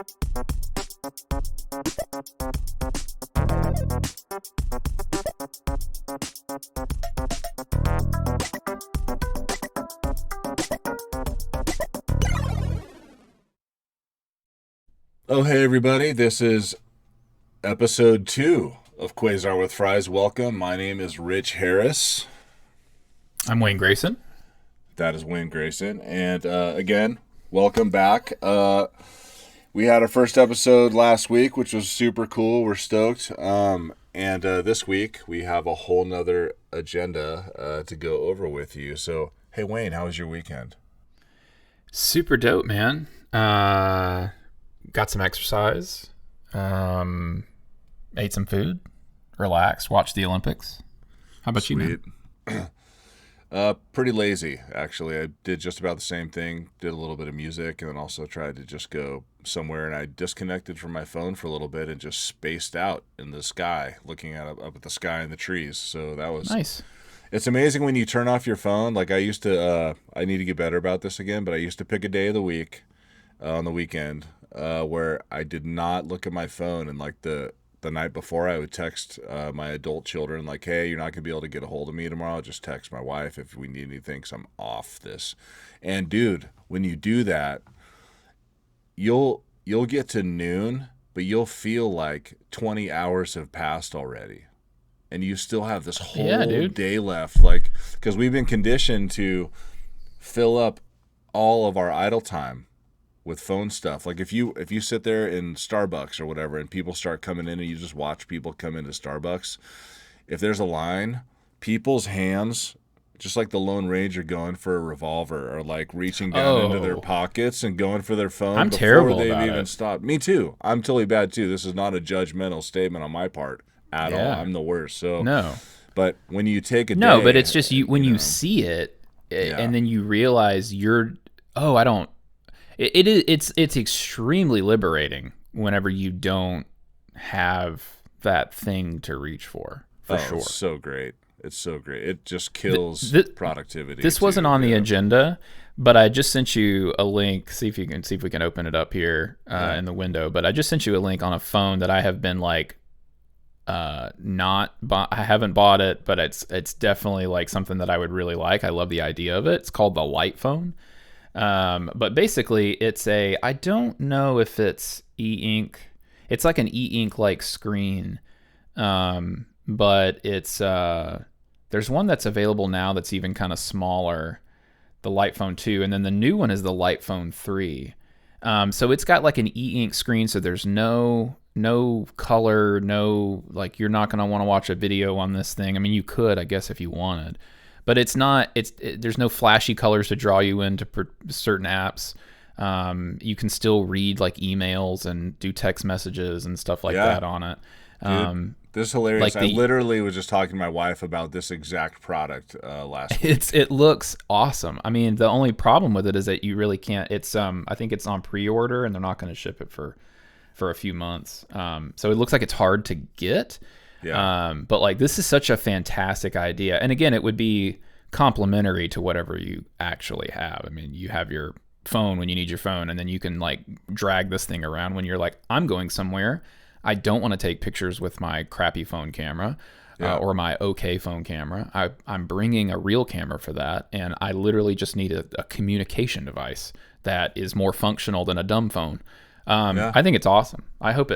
Oh, hey, everybody. This is episode 2 of Quasar with Fries. Welcome. My name is Rich Harris. I'm Wayne Grayson. That is Wayne Grayson. And again, welcome back. We had our first episode last week, which was super cool. We're stoked. And this week, we have a whole nother agenda to go over with you. So, hey, Wayne, how was your weekend? Super dope, man. Got some exercise, ate some food, relaxed, watched the Olympics. How about Sweet. you, man? Pretty lazy, actually. I did just about the same thing, did a little bit of music, and then also tried to just go somewhere, and I disconnected from my phone for a little bit and just spaced out in the sky, looking up at the sky and the trees. So that was nice. It's amazing when you turn off your phone. Like I used to, I need to get better about this again, but I used to pick a day of the week on the weekend where I did not look at my phone, and like the night before I would text my adult children like, hey, you're not gonna be able to get a hold of me tomorrow. I'll just text my wife if we need anything, because I'm off this. And dude, when you do that, you'll get to noon, but you'll feel like 20 hours have passed already, and you still have this whole day left, like, because we've been conditioned to fill up all of our idle time with phone stuff. Like if you sit there in Starbucks or whatever and people start coming in and you just watch people come into Starbucks, if there's a line, people's hands, just like the Lone Ranger going for a revolver, or like reaching down into their pockets and going for their phone I'm before terrible they've about even it. stopped. Me too. I'm totally bad too. This is not a judgmental statement on my part at all. I'm the worst. So No. But when you take a No, day, but it's just when you see it, and then you realize it's extremely liberating whenever you don't have that thing to reach for sure. It's so great. It's so great. It just kills productivity. This wasn't on the agenda, but I just sent you a link. See if we can open it up here in the window. But I just sent you a link on a phone that I have been like, I haven't bought it, but it's definitely like something that I would really like. I love the idea of it. It's called the Light Phone. But basically I don't know if it's e-ink. It's like an e-ink like screen. But it's, there's one that's available now that's even kind of smaller, the Light Phone 2. And then the new one is the Light Phone 3. So it's got like an e-ink screen. So there's no color, like you're not going to want to watch a video on this thing. I mean, you could, I guess, if you wanted. But it's not. There's no flashy colors to draw you into certain apps. You can still read like emails and do text messages and stuff like that on it. Dude, this is hilarious. I literally was just talking to my wife about this exact product last week. It looks awesome. I mean, the only problem with it is that you really can't. It's I think it's on pre-order, and they're not going to ship it for a few months. So it looks like it's hard to get. Yeah. But like this is such a fantastic idea. And again, it would be complementary to whatever you actually have. I mean, you have your phone when you need your phone, and then you can like drag this thing around when you're like, I'm going somewhere. I don't want to take pictures with my crappy phone camera or my okay phone camera. I'm bringing a real camera for that. And I literally just need a communication device that is more functional than a dumb phone. I think it's awesome. I hope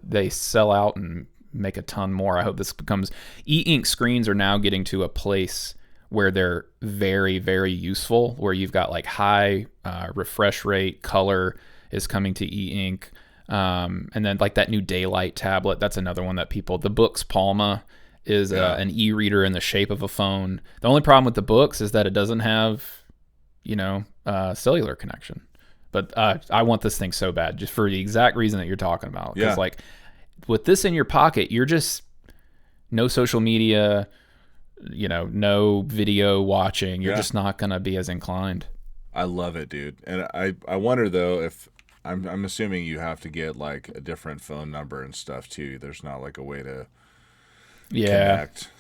they sell out and make a ton more. I hope this becomes e-ink screens are now getting to a place where they're very, very useful, where you've got like high refresh rate, color is coming to e-ink. And then like that new Daylight tablet, that's another one that the Books Palma is an e-reader in the shape of a phone. The only problem with the Books is that it doesn't have, cellular connection. But I want this thing so bad, just for the exact reason that you're talking about. Because like with this in your pocket, you're just no social media, no video watching. You're just not going to be as inclined. I love it, dude. And I wonder though if I'm assuming you have to get like a different phone number and stuff too. There's not like a way to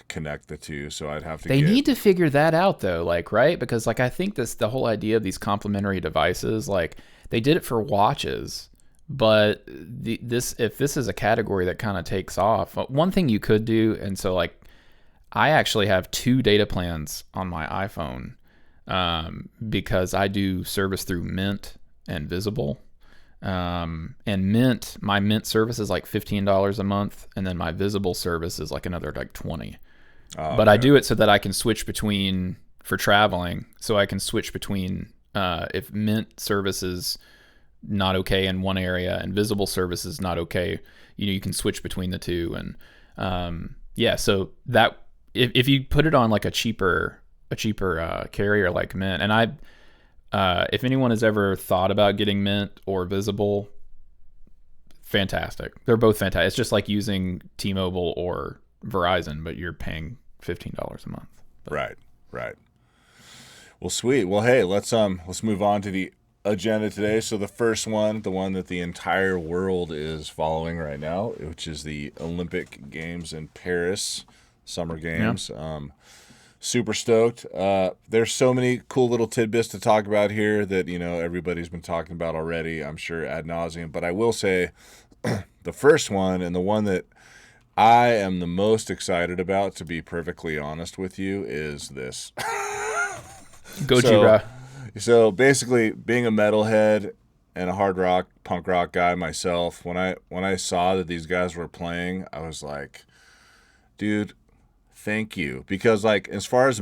connect the two. So I'd have to. They need to figure that out though, like, right? Because like I think the whole idea of these complementary devices, like they did it for watches, But if this is a category that kind of takes off, one thing you could do, and so like I actually have 2 data plans on my iPhone because I do service through Mint and Visible. And my Mint service is like $15 a month, and then my Visible service is like another like 20. But okay. I do it so that I can switch between for traveling. So I can switch between if Mint service is not okay in one area and Visible service is not okay, you can switch between the two. And so that if you put it on like a cheaper carrier like Mint, and if anyone has ever thought about getting Mint or Visible, fantastic. They're both fantastic. It's just like using T-Mobile or Verizon, but you're paying $15 a month. Right. Well, sweet. Well, hey, let's move on to the agenda today. So the first one, the one that the entire world is following right now, which is the Olympic Games in Paris, Summer Games. Yeah. Super stoked. There's so many cool little tidbits to talk about here that, everybody's been talking about already, I'm sure ad nauseum. But I will say the first one, and the one that I am the most excited about, to be perfectly honest with you, is this. Gojira. So basically, being a metalhead and a hard rock, punk rock guy myself, when I saw that these guys were playing, I was like, dude, thank you. Because like as far as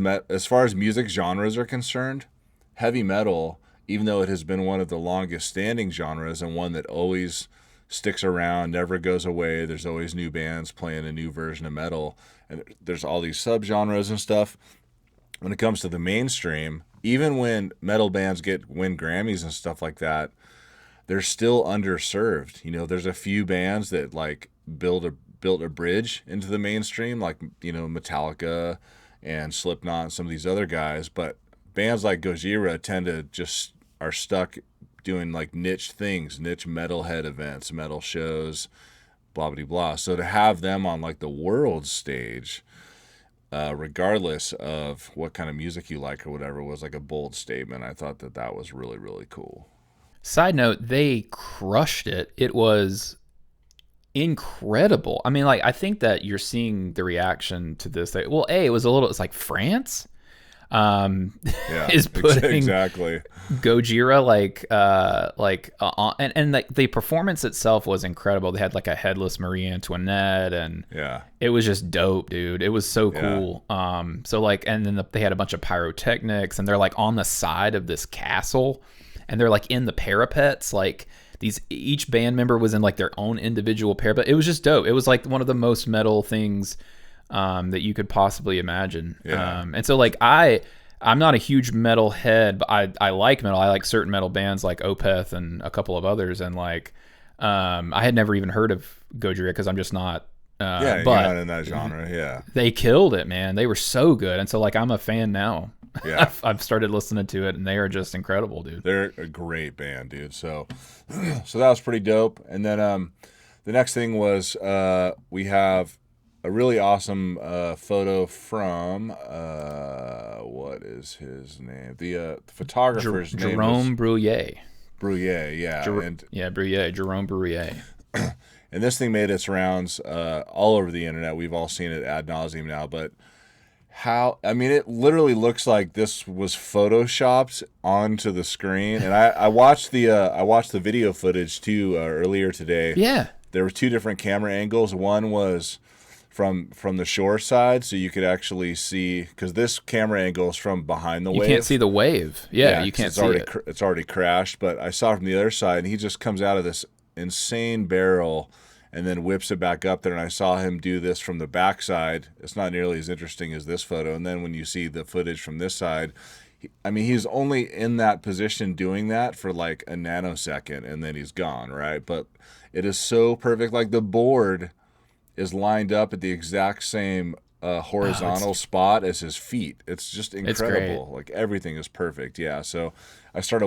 music genres are concerned, heavy metal, even though it has been one of the longest standing genres and one that always sticks around, never goes away, there's always new bands playing a new version of metal, and there's all these subgenres and stuff. When it comes to the mainstream, even when metal bands win Grammys and stuff like that, they're still underserved. There's a few bands that like built a bridge into the mainstream, like Metallica and Slipknot and some of these other guys, but bands like Gojira tend to just are stuck doing like niche things, niche metalhead events, metal shows, blah blah blah. So to have them on like the world stage, regardless of what kind of music you like or whatever, was like a bold statement. I thought that was really, really cool. Side note, they crushed it. It was incredible. I mean, like, I think that you're seeing the reaction to this. It was it's like France is putting exactly Gojira and like the performance itself was incredible. They had like a headless Marie Antoinette, and it was just dope, dude. It was so cool. So like, and then they had a bunch of pyrotechnics, and they're like on the side of this castle, and they're like in the parapets, like each band member was in like their own individual parapet. It was just dope. It was like one of the most metal things that you could possibly imagine. And so like I'm not a huge metal head, but I like metal. I like certain metal bands like Opeth and a couple of others. And like, I had never even heard of Gojira because I'm just not, but you're not in that genre. Yeah. They killed it, man. They were so good. And so like, I'm a fan now. Yeah. I've started listening to it, and they are just incredible, dude. They're a great band, dude. So that was pretty dope. And then, the next thing was, we have a really awesome photo from what is his name? The photographer's name Jerome Brouillet. Brouillet, yeah. Brouillet, Jerome Brouillet. And this thing made its rounds all over the internet. We've all seen it ad nauseum now, but it literally looks like this was photoshopped onto the screen. And I watched the video footage too earlier today. Yeah. There were 2 different camera angles. One was from the shore side, so you could actually see, because this camera angle is from behind the wave. You can't see the wave. Yeah, you can't see it. It's already crashed, but I saw from the other side, and he just comes out of this insane barrel and then whips it back up there, and I saw him do this from the backside. It's not nearly as interesting as this photo. And then when you see the footage from this side, he's only in that position doing that for like a nanosecond, and then he's gone, right? But it is so perfect. Like the board is lined up at the exact same horizontal spot as his feet. It's just incredible. Like everything is perfect. Yeah. So I started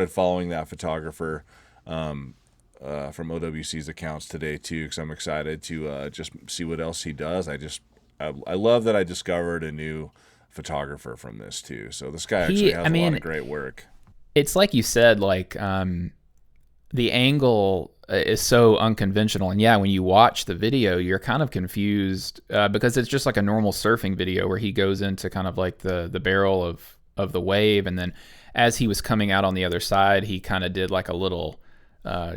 following that photographer from OWC's accounts today too, because I'm excited to just see what else he does. I love that I discovered a new photographer from this too. So this guy actually has a lot of great work. It's like you said, like the angle is so unconventional. And yeah, when you watch the video, you're kind of confused because it's just like a normal surfing video where he goes into kind of like the barrel of the wave. And then as he was coming out on the other side, he kind of did like a little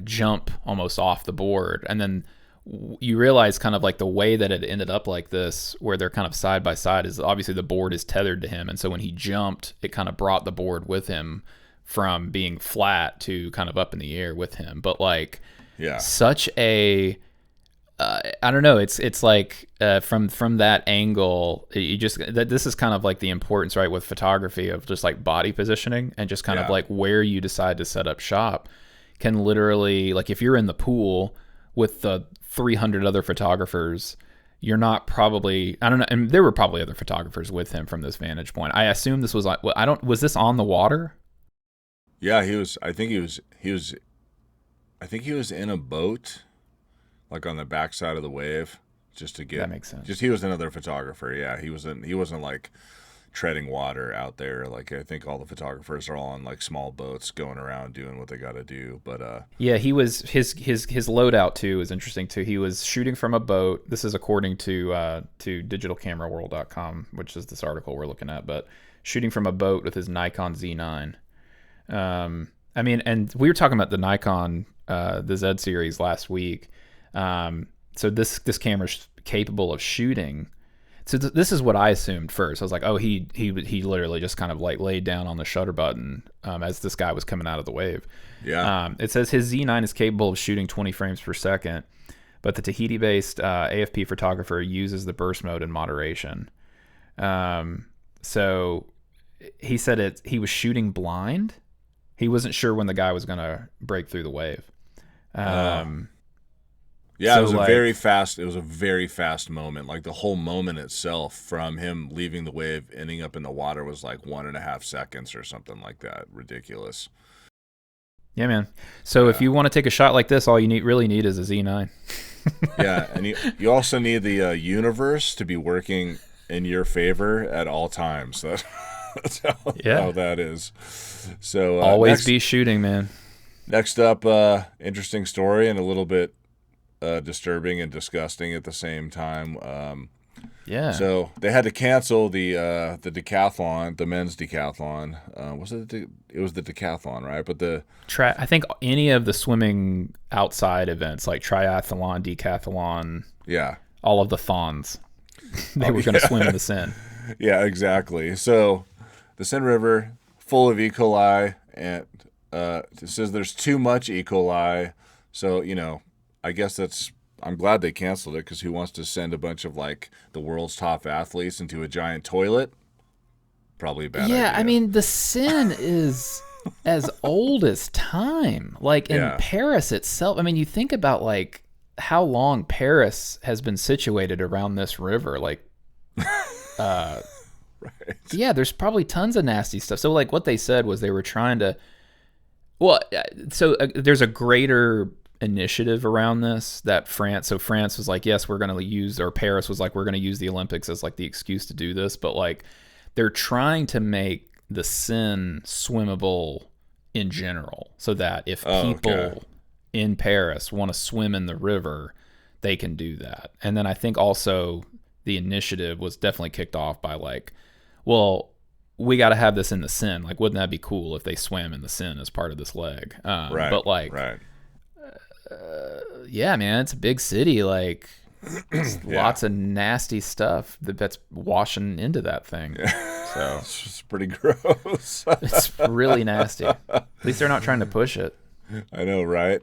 jump almost off the board. And then you realize kind of like the way that it ended up like this, where they're kind of side by side, is obviously the board is tethered to him. And so when he jumped, it kind of brought the board with him from being flat to kind of up in the air with him. But like, yeah, such a, I don't know. It's like from that angle, you just, this is kind of like the importance, right, with photography of just like body positioning and just kind of like where you decide to set up shop can literally, like if you're in the pool with the 300 other photographers, you're not probably, I don't know, and there were probably other photographers with him from this vantage point. I assume this was like, was this on the water? Yeah, I think he was in a boat, like on the backside of the wave, just to get. That makes sense. Just he was another photographer. Yeah, he wasn't like treading water out there. Like I think all the photographers are all on like small boats going around doing what they got to do. But yeah, he was his loadout too is interesting too. He was shooting from a boat. This is according to digitalcameraworld.com, which is this article we're looking at. But shooting from a boat with his Nikon Z9. I mean, and we were talking about the Nikon, the Z series last week. So this camera's capable of shooting. So this is what I assumed first. I was like, oh, he literally just kind of like laid down on the shutter button as this guy was coming out of the wave. Yeah. It says his Z9 is capable of shooting 20 frames per second, but the Tahiti-based AFP photographer uses the burst mode in moderation. So he said he was shooting blind. He wasn't sure when the guy was going to break through the wave. Yeah, so it was a very fast moment. Like the whole moment itself, from him leaving the wave, ending up in the water, was like 1.5 seconds or something like that. Ridiculous. Yeah, man. So if you want to take a shot like this, all you really need is a Z9. Yeah, and you also need the universe to be working in your favor at all times. That's how that is. So always be shooting, man. Next up, interesting story and a little bit disturbing and disgusting at the same time. Yeah. So they had to cancel the decathlon, the men's decathlon. It was the decathlon, right? But I think any of the swimming outside events like triathlon, decathlon, all of the thons, they were going to swim in the Seine. Yeah, exactly. So the Seine River full of E. coli, and it says there's too much E. coli. So I guess I'm glad they canceled it, because who wants to send a bunch of like the world's top athletes into a giant toilet? Probably a bad idea. Yeah, I mean, the Seine is as old as time. Like in Paris itself. I mean, you think about like how long Paris has been situated around this river. Like, right. Yeah, there's probably tons of nasty stuff. So like what they said was they were trying to, well, so there's a greater initiative around this that France was like, yes, we're going to use, or Paris was like, we're going to use the Olympics as like the excuse to do this. But like they're trying to make the Seine swimmable in general, so that if people in Paris want to swim in the river, they can do that. And then I think also the initiative was definitely kicked off by like, well, we got to have this in the Seine. Like, wouldn't that be cool if they swam in the Seine as part of this leg? Right. But like, right. Yeah, man, it's a big city. Like, lots of nasty stuff that's washing into that thing. So it's just pretty gross. It's really nasty. At least they're not trying to push it. I know, right?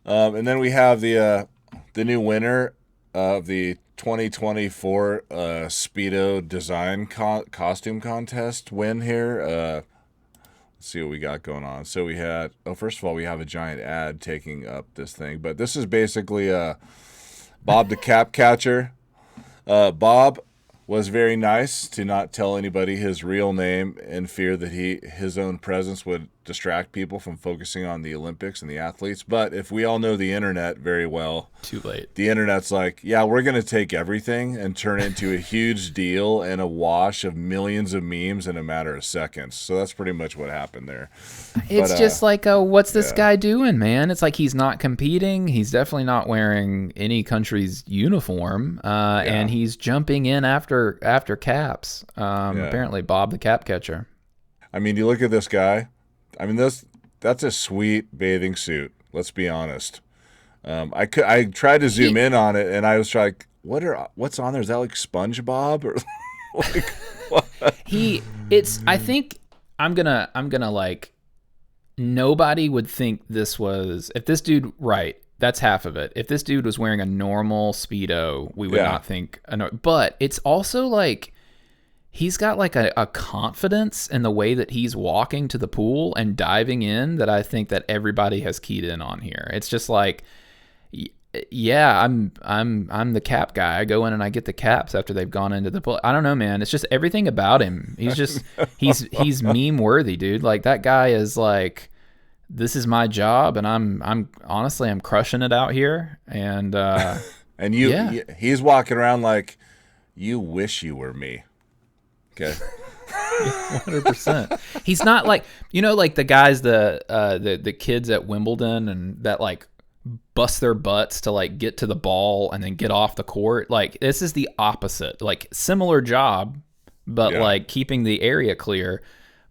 And then we have the new winner of the 2024 Speedo design costume contest win here. Let's see what we got going on. So we had, first of all, we have a giant ad taking up this thing, but this is basically Bob the Cap Catcher. Bob was very nice to not tell anybody his real name in fear that his own presence would distract people from focusing on the Olympics and the athletes. But if we all know the internet very well, too late. The internet's like, yeah, we're going to take everything and turn it into a huge deal and a wash of millions of memes in a matter of seconds. So that's pretty much what happened there. It's just like, what's this guy doing, man? It's like he's not competing. He's definitely not wearing any country's uniform, and he's jumping in after caps. Apparently, Bob the cap catcher. I mean, you look at this guy. I mean, that's a sweet bathing suit. Let's be honest. I tried to zoom in on it, and I was like, what's on there? Is that like SpongeBob or like what? I think I'm gonna like, nobody would think this was, if this dude, right, that's half of it. If this dude was wearing a normal Speedo, we would not think, but it's also like, he's got like a confidence in the way that he's walking to the pool and diving in that I think that everybody has keyed in on here. It's just like, yeah, I'm the cap guy. I go in and I get the caps after they've gone into the pool. I don't know, man. It's just everything about him. He's just he's meme worthy, dude. Like, that guy is like, this is my job, and I'm honestly, I'm crushing it out here. And and he's walking around like, you wish you were me. Okay. 100%. He's not like, like the guys, the kids at Wimbledon and that like bust their butts to like get to the ball and then get off the court. Like, this is the opposite. Like, similar job, but like keeping the area clear,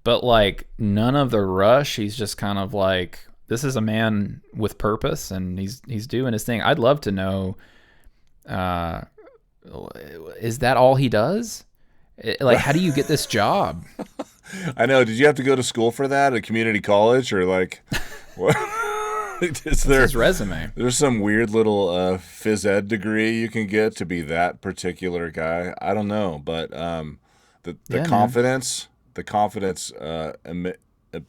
but like none of the rush. He's just kind of like, this is a man with purpose, and he's doing his thing. I'd love to know, is that all he does? Like, how do you get this job? I know. Did you have to go to school for that at community college, or like, what? Is there his resume? There's some weird little phys ed degree you can get to be that particular guy. I don't know, but the confidence,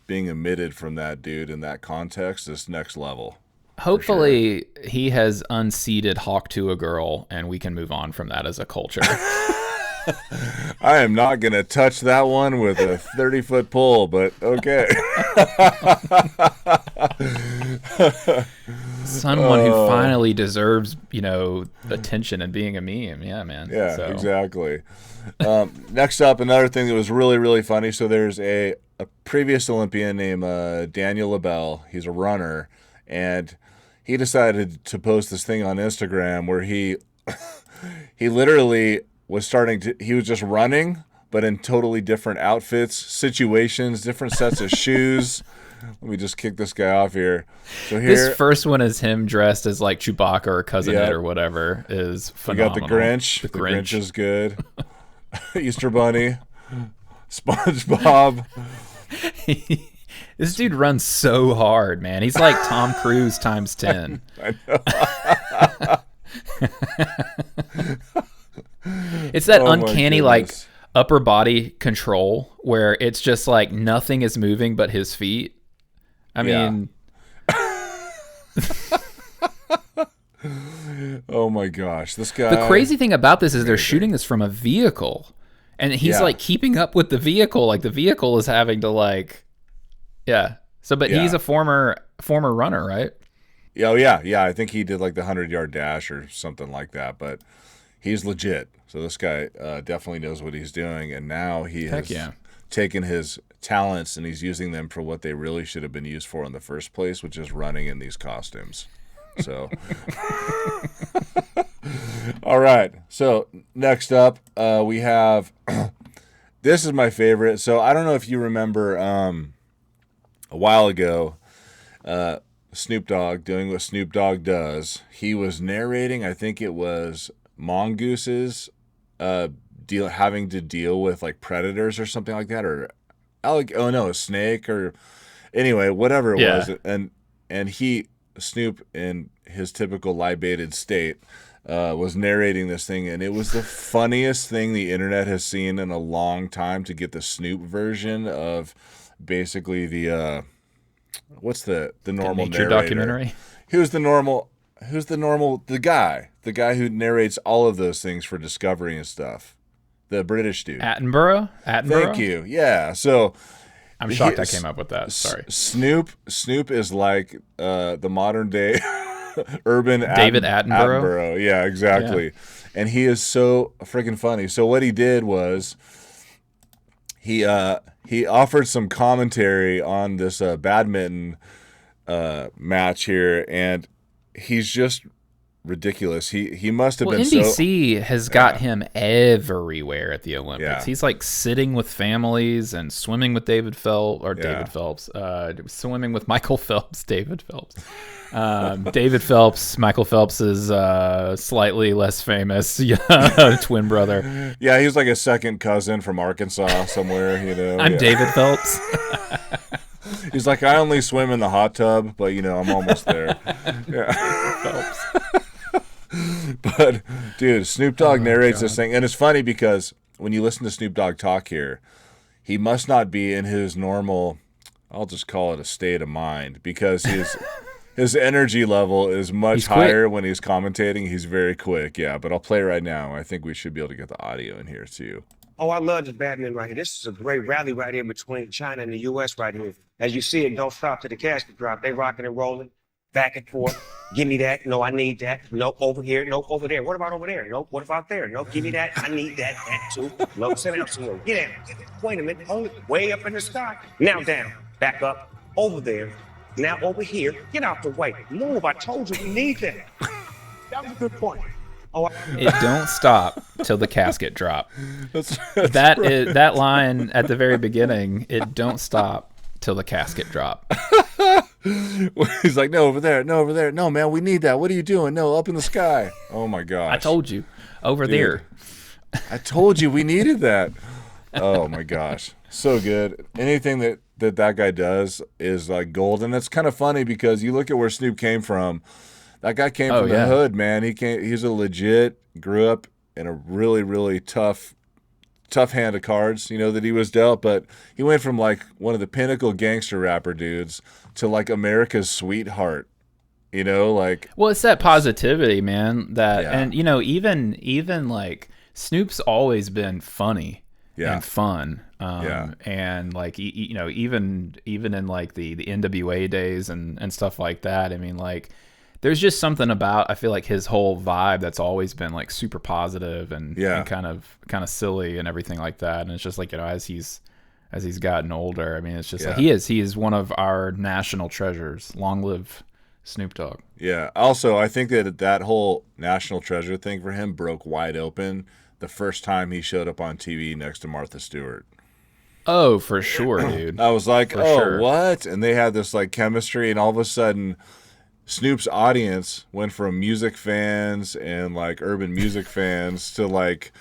being emitted from that dude in that context is next level. Hopefully, he has unseated Hawk to a girl, and we can move on from that as a culture. I am not going to touch that one with a 30-foot pole, but okay. Someone who finally deserves, attention and being a meme. Yeah, man. Yeah, so. Exactly. Next up, another thing that was really, really funny. So there's a previous Olympian named Daniel LaBelle. He's a runner, and he decided to post this thing on Instagram where he literally he was just running, but in totally different outfits, situations, different sets of shoes. Let me just kick this guy off here. So here, this first one is him dressed as like Chewbacca or Cousin Ed or whatever, is phenomenal. We got the Grinch. The Grinch is good. Easter Bunny. SpongeBob. This dude runs so hard, man. He's like Tom Cruise times 10. I know. It's that uncanny like upper body control where it's just like nothing is moving but his feet. I mean, oh my gosh, this guy. The crazy thing about this is they're shooting this from a vehicle, and he's like keeping up with the vehicle. Like, the vehicle is having to like, he's a former runner, right? Oh yeah. I think he did like the 100-yard dash or something like that, but he's legit. So this guy definitely knows what he's doing, and now he has taken his talents and he's using them for what they really should have been used for in the first place, which is running in these costumes. So, all right. So next up, we have this is my favorite. So I don't know if you remember a while ago, Snoop Dogg doing what Snoop Dogg does. He was narrating, I think it was mongooses having to deal with like predators or something like that, or a snake, or anyway, whatever it was. And Snoop, in his typical libated state, was narrating this thing, and it was the funniest thing the internet has seen in a long time, to get the Snoop version of basically the what's the normal nature narrator documentary. Who's the guy who narrates all of those things for Discovery and stuff, the British dude, Attenborough. Thank you. Yeah. So I'm shocked I came up with that. Sorry. Snoop is like the modern day urban David Attenborough. Yeah, exactly. Yeah. And he is so freaking funny. So what he did was he offered some commentary on this badminton match here, and he's just ridiculous. He must have been NBC has got him everywhere at the Olympics. Yeah. He's like sitting with families and swimming with David Phelps, swimming with Michael Phelps, David Phelps. David Phelps, Michael Phelps is slightly less famous twin brother. Yeah, he was like a second cousin from Arkansas somewhere, you know. I'm David Phelps. He's like, I only swim in the hot tub, but you know, I'm almost there. Yeah. Phelps. But dude, Snoop Dogg narrates this thing, and it's funny because when you listen to Snoop Dogg talk here, he must not be in his normal, I'll just call it a state of mind, because his energy level is much higher when he's commentating. He's very quick, yeah. But I'll play right now. I think we should be able to get the audio in here too. Oh, I love this badminton right here. This is a great rally right here between China and the U.S. right here. As you see, it don't stop to the casket drop. They rocking and rolling, back and forth. Give me that. No, I need that. No, over here. No, over there. What about over there? No, what about there? No, give me that. I need that. That too. No, set it up somewhere. Get out. Wait a minute. Hold it. Way up in the sky. Now down. Back up. Over there. Now over here. Get out the way. Move. I told you we need that. That was a good point. It don't stop till the casket drop. That line at the very beginning. It don't stop till the casket drop. He's like, no, over there, no, over there, no, man, we need that. What are you doing? No, up in the sky. Oh my gosh! I told you, over there. I told you we needed that. Oh my gosh, so good. Anything that guy does is like gold, and it's kind of funny because you look at where Snoop came from. That guy came from the hood, man. He's a legit, grew up in a really, really tough hand of cards, you know, that he was dealt. But he went from like one of the pinnacle gangster rapper dudes to like America's sweetheart, you know, like. Well, it's that positivity, man. And you know, even like Snoop's always been funny and fun. And like you know, even in like the NWA days and stuff like that. I mean, like. There's just something about, I feel like, his whole vibe that's always been like super positive and kind of silly and everything like that. And it's just like, you know, as he's gotten older, I mean, it's just like he is one of our national treasures. Long live Snoop Dogg. Yeah. Also, I think that whole national treasure thing for him broke wide open the first time he showed up on TV next to Martha Stewart. Oh, for sure, dude. I was like, what? And they had this like chemistry, and all of a sudden Snoop's audience went from music fans and like urban music fans to like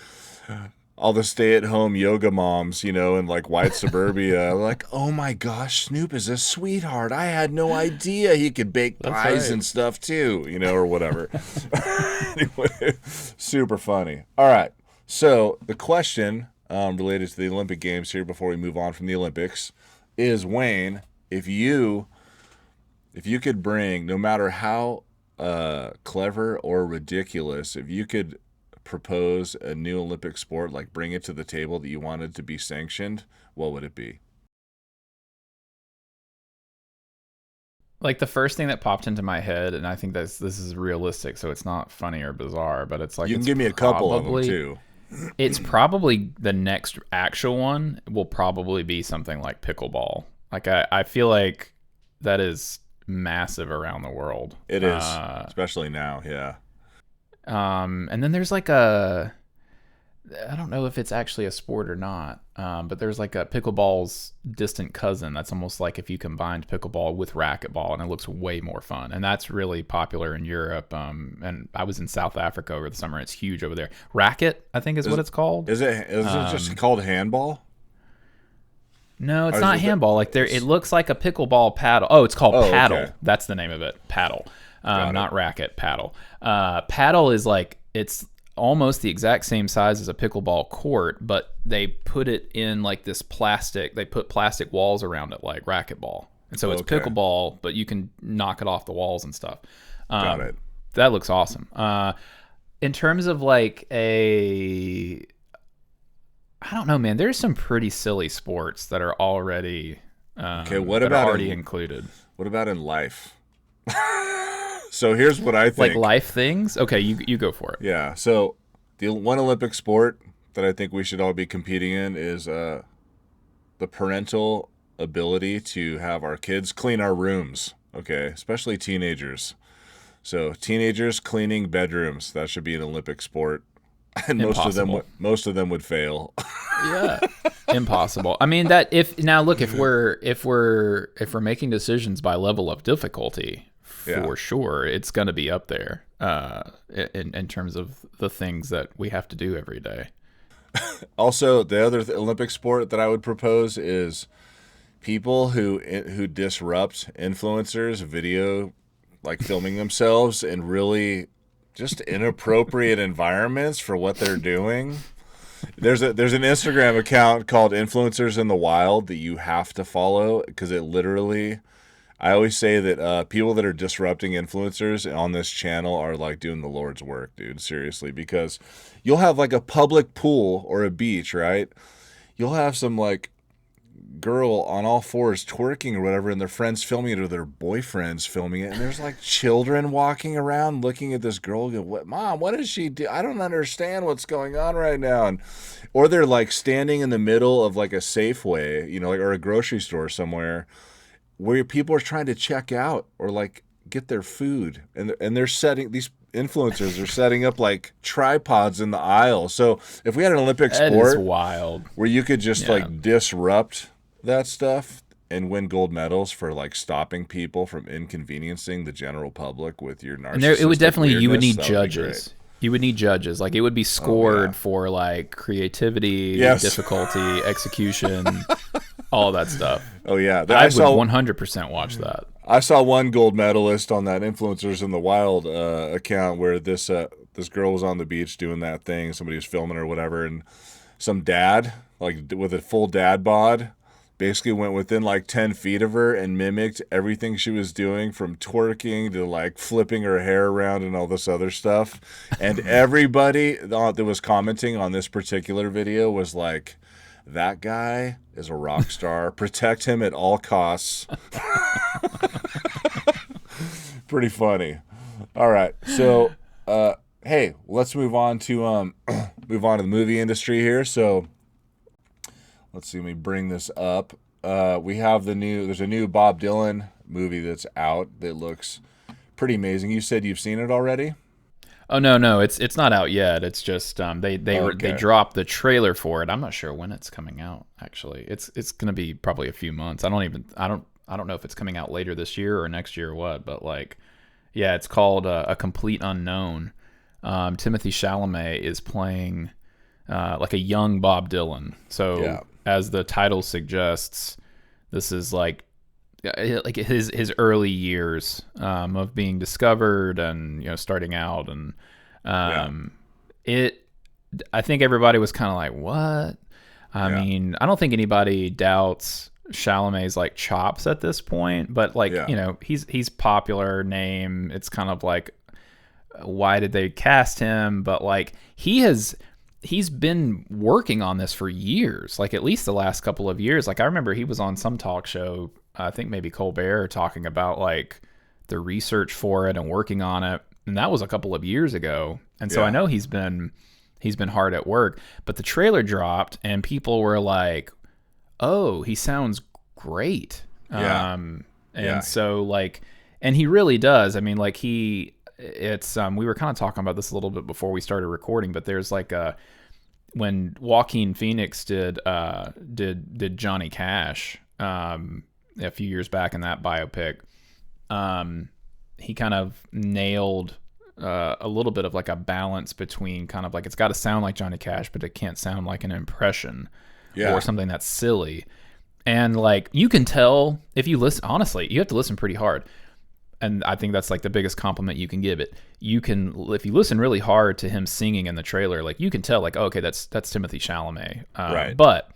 all the stay-at-home yoga moms, you know, in like white suburbia. Like, oh my gosh, Snoop is a sweetheart. I had no idea he could bake pies and stuff too, you know, or whatever. Anyway, super funny. All right. So the question related to the Olympic Games here before we move on from the Olympics is, Wayne, if you could bring, no matter how clever or ridiculous, if you could propose a new Olympic sport, like bring it to the table that you wanted to be sanctioned, what would it be? Like the first thing that popped into my head, and I think this is realistic, so it's not funny or bizarre, but it's like, you can give me a couple of them too. It's probably the next actual one will probably be something like pickleball. Like I feel like that is massive around the world. It is, especially now, yeah. And then there's like I don't know if it's actually a sport or not, but there's like a pickleball's distant cousin that's almost like if you combined pickleball with racquetball, and it looks way more fun. And that's really popular in Europe. And I was in South Africa over the summer. It's huge over there. Racket, I think is what it's called. Is it just called handball? No, it's not handball. Like it looks like a pickleball paddle. Oh, it's called paddle. Okay. That's the name of it. Paddle. Not racket, paddle. Paddle is like, it's almost the exact same size as a pickleball court, but they put it in like this plastic. They put plastic walls around it like racquetball. And so it's pickleball, but you can knock it off the walls and stuff. Got it. That looks awesome. In terms of like I don't know, man. There's some pretty silly sports that are already Okay, what that about are already included. What about in life? So here's what I think. Like life things? Okay, you go for it. Yeah. So the one Olympic sport that I think we should all be competing in is the parental ability to have our kids clean our rooms. Okay, especially teenagers. So teenagers cleaning bedrooms, that should be an Olympic sport. And Impossible. most of them would fail. Yeah. Impossible. I mean if we're making decisions by level of difficulty, for sure, it's going to be up there in terms of the things that we have to do every day. Also, the other Olympic sport that I would propose is people who disrupt influencers, video, like filming themselves in really just inappropriate environments for what they're doing. There's an Instagram account called Influencers in the Wild that you have to follow because it literally, I always say that people that are disrupting influencers on this channel are like doing the Lord's work, dude. Seriously, because you'll have like a public pool or a beach, right? You'll have some like girl on all fours twerking or whatever, and their friends filming it or their boyfriends filming it, and there's like children walking around looking at this girl going, "What, Mom, what does she do? I don't understand what's going on right now." And or they're like standing in the middle of like a Safeway, you know, like, or a grocery store somewhere where people are trying to check out or like get their food, and they're setting, these influencers are setting up like tripods in the aisle. So if we had an Olympic That sport is wild. where you could just like disrupt that stuff and win gold medals for like stopping people from inconveniencing the general public with your narcissistic And it would definitely, you would weirdness, need that would be judges. You would need judges. Like it would be scored for like creativity, difficulty, execution, all that stuff. Oh yeah, I would 100% watch that. I saw one gold medalist on that Influencers in the Wild account where this girl was on the beach doing that thing. Somebody was filming her or whatever, and some dad, like with a full dad bod, basically went within like 10 feet of her and mimicked everything she was doing, from twerking to like flipping her hair around and all this other stuff. And everybody that was commenting on this particular video was like, that guy is a rock star. Protect him at all costs. Pretty funny. All right. So, hey, let's move on to the movie industry here. So, let's see. Let me bring this up. We have there's a new Bob Dylan movie that's out that looks pretty amazing. You said you've seen it already? Oh no, it's not out yet. It's just they dropped the trailer for it. I'm not sure when it's coming out. Actually, it's gonna be probably a few months. I don't know if it's coming out later this year or next year or what. But like, yeah, it's called A Complete Unknown. Timothée Chalamet is playing like a young Bob Dylan. So as the title suggests, this is like his early years of being discovered and starting out, and I think everybody was kind of like, what? I mean, I don't think anybody doubts Chalamet's like chops at this point, but like he's popular name. It's kind of like, why did they cast him? But like he's been working on this for years, like at least the last couple of years. Like I remember he was on some talk show, I think maybe Colbert, talking about like the research for it and working on it, and that was a couple of years ago. And so I know he's been hard at work. But the trailer dropped and people were like, oh, he sounds great. So like, and he really does. I mean, like we were kind of talking about this a little bit before we started recording, but there's like when Joaquin Phoenix did Johnny Cash a few years back in that biopic, he kind of nailed a little bit of like a balance between kind of like, it's got to sound like Johnny Cash, but it can't sound like an impression or something that's silly. And like, you can tell if you listen, honestly, you have to listen pretty hard. And I think that's like the biggest compliment you can give it. You can, if you listen really hard to him singing in the trailer, like you can tell like, oh, okay, that's Timothée Chalamet. Right. But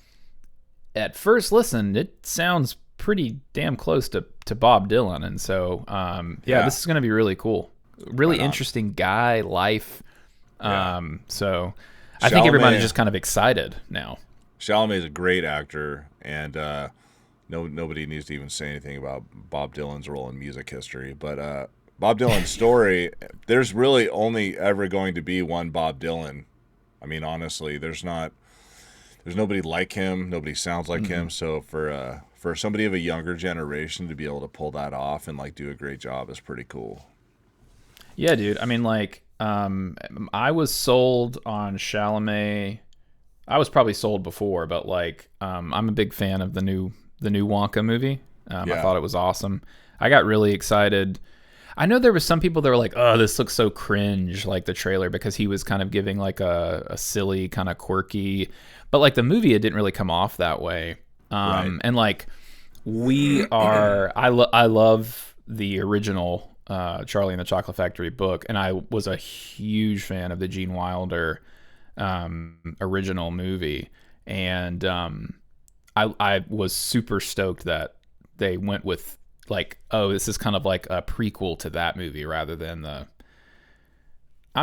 at first listen, it sounds pretty damn close to Bob Dylan. And so, this is going to be really cool. Really interesting guy, life. So I think everybody's just kind of excited now. Chalamet is a great actor, and nobody needs to even say anything about Bob Dylan's role in music history. But Bob Dylan's story, there's really only ever going to be one Bob Dylan. I mean, honestly, there's nobody like him. Nobody sounds like him. So for somebody of a younger generation to be able to pull that off and like do a great job is pretty cool. Yeah, dude. I mean, like, I was sold on Chalamet. I was probably sold before, but like, I'm a big fan of the new Wonka movie. I thought it was awesome. I got really excited. I know there was some people that were like, "Oh, this looks so cringe," like the trailer, because he was kind of giving like a silly, kind of quirky, but like the movie, it didn't really come off that way. Right. And like I love the original Charlie and the Chocolate Factory book, and I was a huge fan of the Gene Wilder original movie, and I was super stoked that they went with like, oh, this is kind of like a prequel to that movie rather than I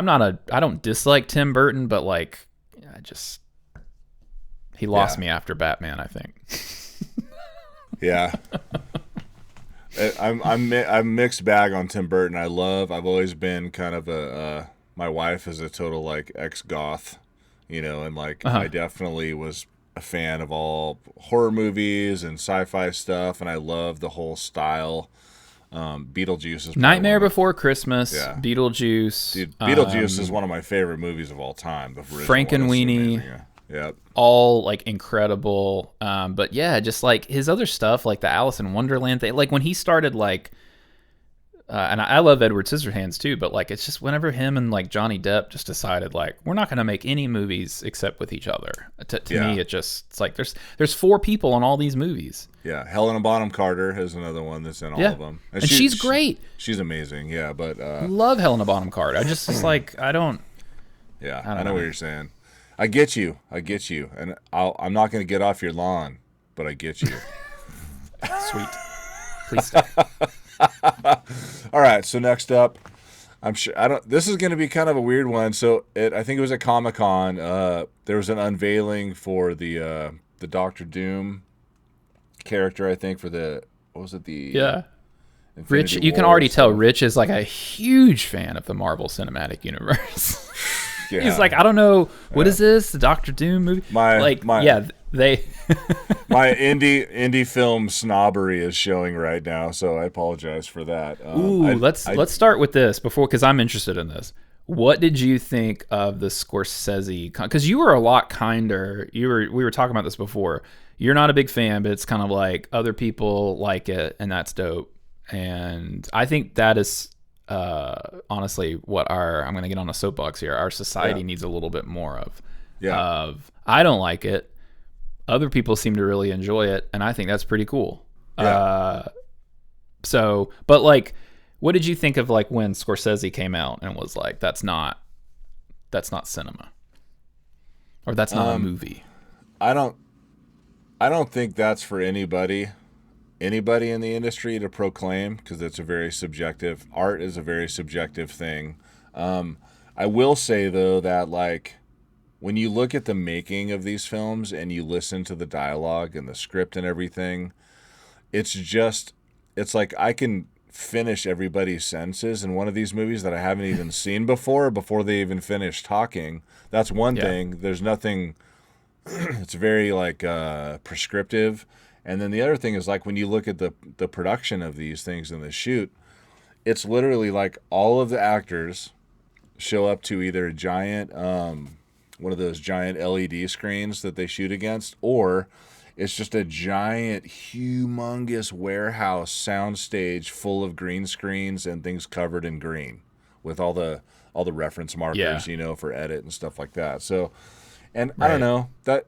don't dislike Tim Burton, but like he lost me after Batman, I think. Yeah. I'm mixed bag on Tim Burton. I've always been kind of my wife is a total like ex-goth, and like I definitely was a fan of all horror movies and sci-fi stuff, and I love the whole style. Beetlejuice is Nightmare Before Christmas, Beetlejuice. Dude, Beetlejuice is one of my favorite movies of all time. The original Frankenweenie. Yep. All like incredible. But yeah, just like his other stuff, like the Alice in Wonderland thing, like when he started like, and I love Edward Scissorhands too, but like it's just whenever him and like Johnny Depp just decided like we're not going to make any movies except with each other. To me, it's like there's 4 people in all these movies. Yeah, Helena Bonham Carter is another one that's in all of them, and she's great. She's amazing. Yeah, but love Helena Bonham Carter. I just like I don't. Yeah, I know what you're saying. I get you, and I'm not going to get off your lawn, but I get you. Sweet. Please stay. All right, so next up, I'm sure this is going to be kind of a weird one. So I think it was at Comic-Con. There was an unveiling for the Doctor Doom character. I think for what was it? Infinity Rich. You can War already tell stuff. Rich is like a huge fan of the Marvel Cinematic Universe. Yeah. He's like, I don't know, what is this? The Doctor Doom movie? My they. My indie film snobbery is showing right now, so I apologize for that. Let's start with this because I'm interested in this. What did you think of the Scorsese? Because you were a lot kinder. We were talking about this before. You're not a big fan, but it's kind of like other people like it, and that's dope. And I think that is honestly what I'm going to get on a soapbox here. Our society needs a little bit more of. Yeah. I don't like it. Other people seem to really enjoy it, and I think that's pretty cool. Yeah. But like, what did you think of like when Scorsese came out and was like, that's not cinema, or that's not a movie? I don't think that's for anybody in the industry to proclaim, because it's art is a very subjective thing. I will say though that like when you look at the making of these films and you listen to the dialogue and the script and everything, it's like I can finish everybody's sentences in one of these movies that I haven't even seen before they even finish talking. That's one thing. There's nothing, it's very like prescriptive. And then the other thing is like when you look at the production of these things in the shoot, it's literally like all of the actors show up to either a giant one of those giant LED screens that they shoot against, or it's just a giant, humongous warehouse soundstage full of green screens and things covered in green with all the reference markers, for edit and stuff like that. So, and I don't know that,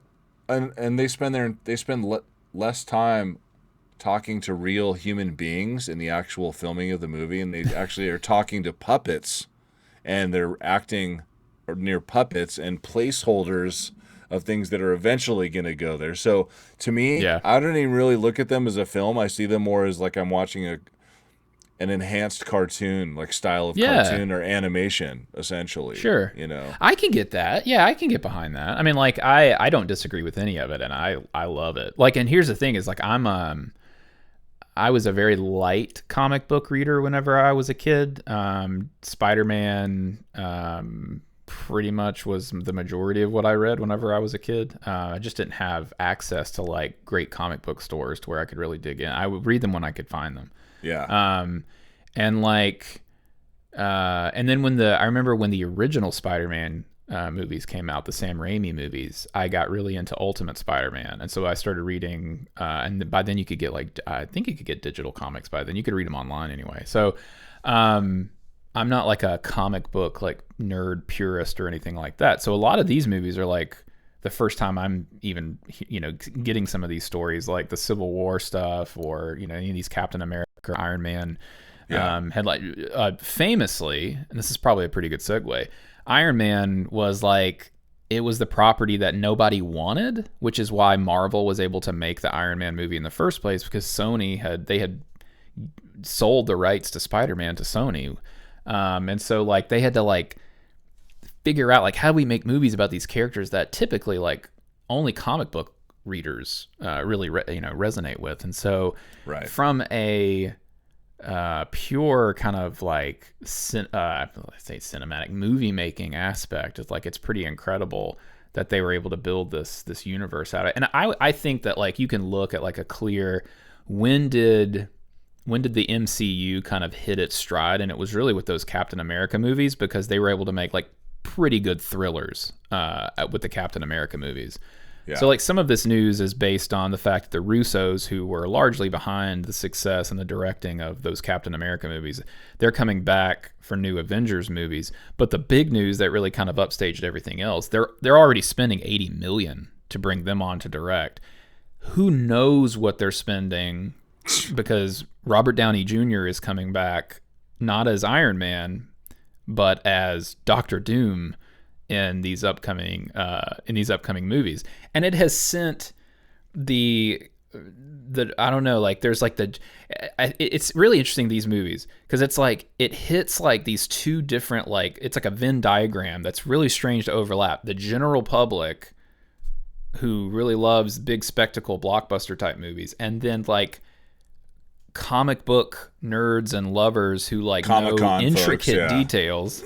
and they spend less time talking to real human beings in the actual filming of the movie, and they actually are talking to puppets, and they're acting near puppets and placeholders of things that are eventually going to go there. So to me, I don't even really look at them as a film. I see them more as like I'm watching an enhanced cartoon, like style of cartoon or animation, essentially. Sure. I can get that. Yeah, I can get behind that. I mean, like I don't disagree with any of it, and I love it. Like, and here's the thing is like I'm I was a very light comic book reader whenever I was a kid. Spider-Man pretty much was the majority of what I read whenever I was a kid. I just didn't have access to like great comic book stores to where I could really dig in. I would read them when I could find them. Yeah. And like, and then I remember when the original Spider-Man movies came out, the Sam Raimi movies, I got really into Ultimate Spider-Man, and so I started reading. And by then you could get like, I think you could get digital comics by then. You could read them online anyway. So, I'm not like a comic book like nerd purist or anything like that. So a lot of these movies are like the first time I'm even, getting some of these stories like the Civil War stuff or, any of these Captain America or Iron Man headline. Famously, and this is probably a pretty good segue, Iron Man was like, it was the property that nobody wanted, which is why Marvel was able to make the Iron Man movie in the first place, because Sony had sold the rights to Spider-Man to Sony. And so like they had to like figure out like how do we make movies about these characters that typically like only comic book readers really resonate with. And so from a pure kind of like let's say cinematic movie making aspect, it's like it's pretty incredible that they were able to build this universe out of it. And I think that like you can look at like a clear when did the MCU kind of hit its stride, and it was really with those Captain America movies, because they were able to make like pretty good thrillers with the Captain America movies. Yeah. So like some of this news is based on the fact that the Russos, who were largely behind the success and the directing of those Captain America movies, they're coming back for new Avengers movies. But the big news that really kind of upstaged everything else, they're already spending $80 million to bring them on to direct. Who knows what they're spending, because Robert Downey Jr. is coming back not as Iron Man, but as Doctor Doom in these upcoming movies. And it has sent the I don't know, like there's like it's really interesting, these movies, because it's like it hits like these two different, like it's like a Venn diagram that's really strange to overlap. The general public who really loves big spectacle blockbuster type movies, and then like comic book nerds and lovers who like Comic-Con know intricate folks, details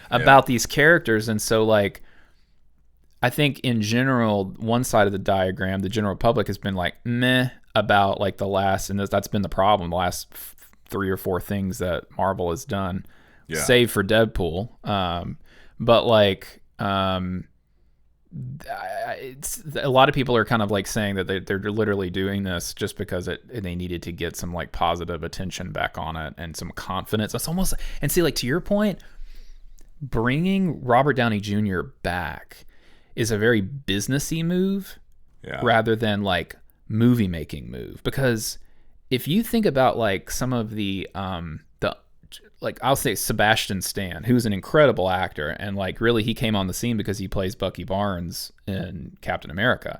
about these characters. And so like I think in general, one side of the diagram, the general public has been like meh about like the last, and that's been the problem, the last 3 or 4 things that Marvel has done, save for Deadpool. But like it's a lot of people are kind of like saying that they're literally doing this just because they needed to get some like positive attention back on it and some confidence. It's almost, and see, like to your point, bringing Robert Downey Jr. back is a very businessy move rather than like movie making move. Because if you think about like some of the like I'll say Sebastian Stan, who's an incredible actor, and like really he came on the scene because he plays Bucky Barnes in Captain America.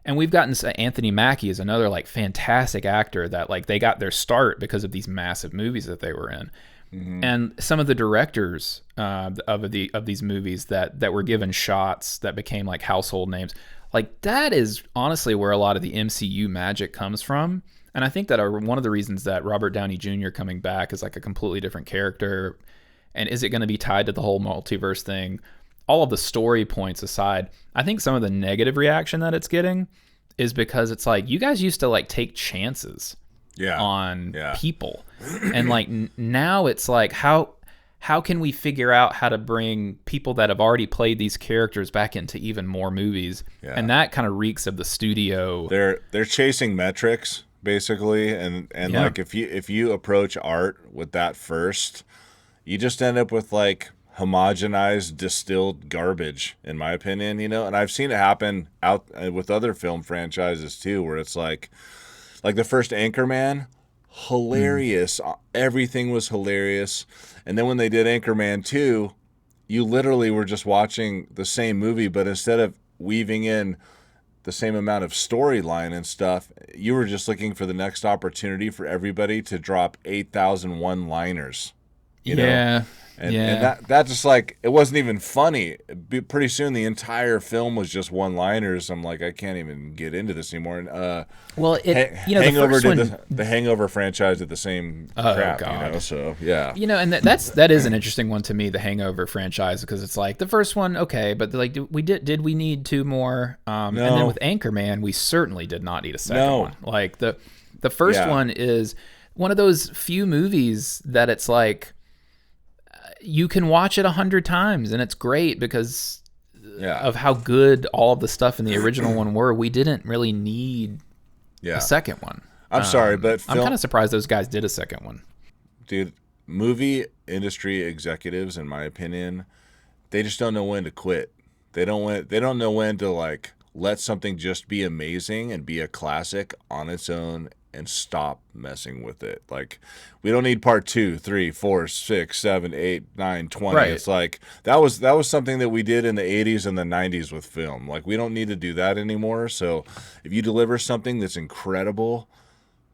And we've gotten Anthony Mackie is another like fantastic actor that like they got their start because of these massive movies that they were in. Mm-hmm. And some of the directors of these movies that were given shots that became like household names, like that is honestly where a lot of the MCU magic comes from. And I think that one of the reasons that Robert Downey Jr. coming back is like a completely different character, and is it going to be tied to the whole multiverse thing? All of the story points aside, I think some of the negative reaction that it's getting is because it's like, you guys used to like take chances on people. And like now it's like, how can we figure out how to bring people that have already played these characters back into even more movies? Yeah. And that kind of reeks of the studio. They're chasing metrics, basically, and like if you approach art with that first, you just end up with like homogenized, distilled garbage, in my opinion, and I've seen it happen out with other film franchises too, where it's like the first Anchorman, hilarious, everything was hilarious, and then when they did Anchorman 2, you literally were just watching the same movie, but instead of weaving in the same amount of storyline and stuff, you were just looking for the next opportunity for everybody to drop 8,000 one-liners, you know? And that just like, it wasn't even funny. Pretty soon the entire film was just one-liners. I'm like, I can't even get into this anymore. And, well, Hangover the first one, the Hangover franchise did the same crap. God. You know, so yeah. You know, and that is an interesting one to me, the Hangover franchise, because it's like the first one, okay, but like did we need two more? No. And then with Anchorman, we certainly did not need a second one. Like the first one is one of those few movies that it's like you can watch it 100 times and it's great because of how good all of the stuff in the original one were. We didn't really need a second one. I'm sorry, but I'm kind of surprised those guys did a second one. Dude, movie industry executives, in my opinion, they just don't know when to quit. They don't know when to like let something just be amazing and be a classic on its own and stop messing with it. Like, we don't need part 2, 3, 4, 6, 7, 8, 9, 20. Right. It's like that was something that we did in the 80s and the 90s with film. Like, we don't need to do that anymore. So if you deliver something that's incredible,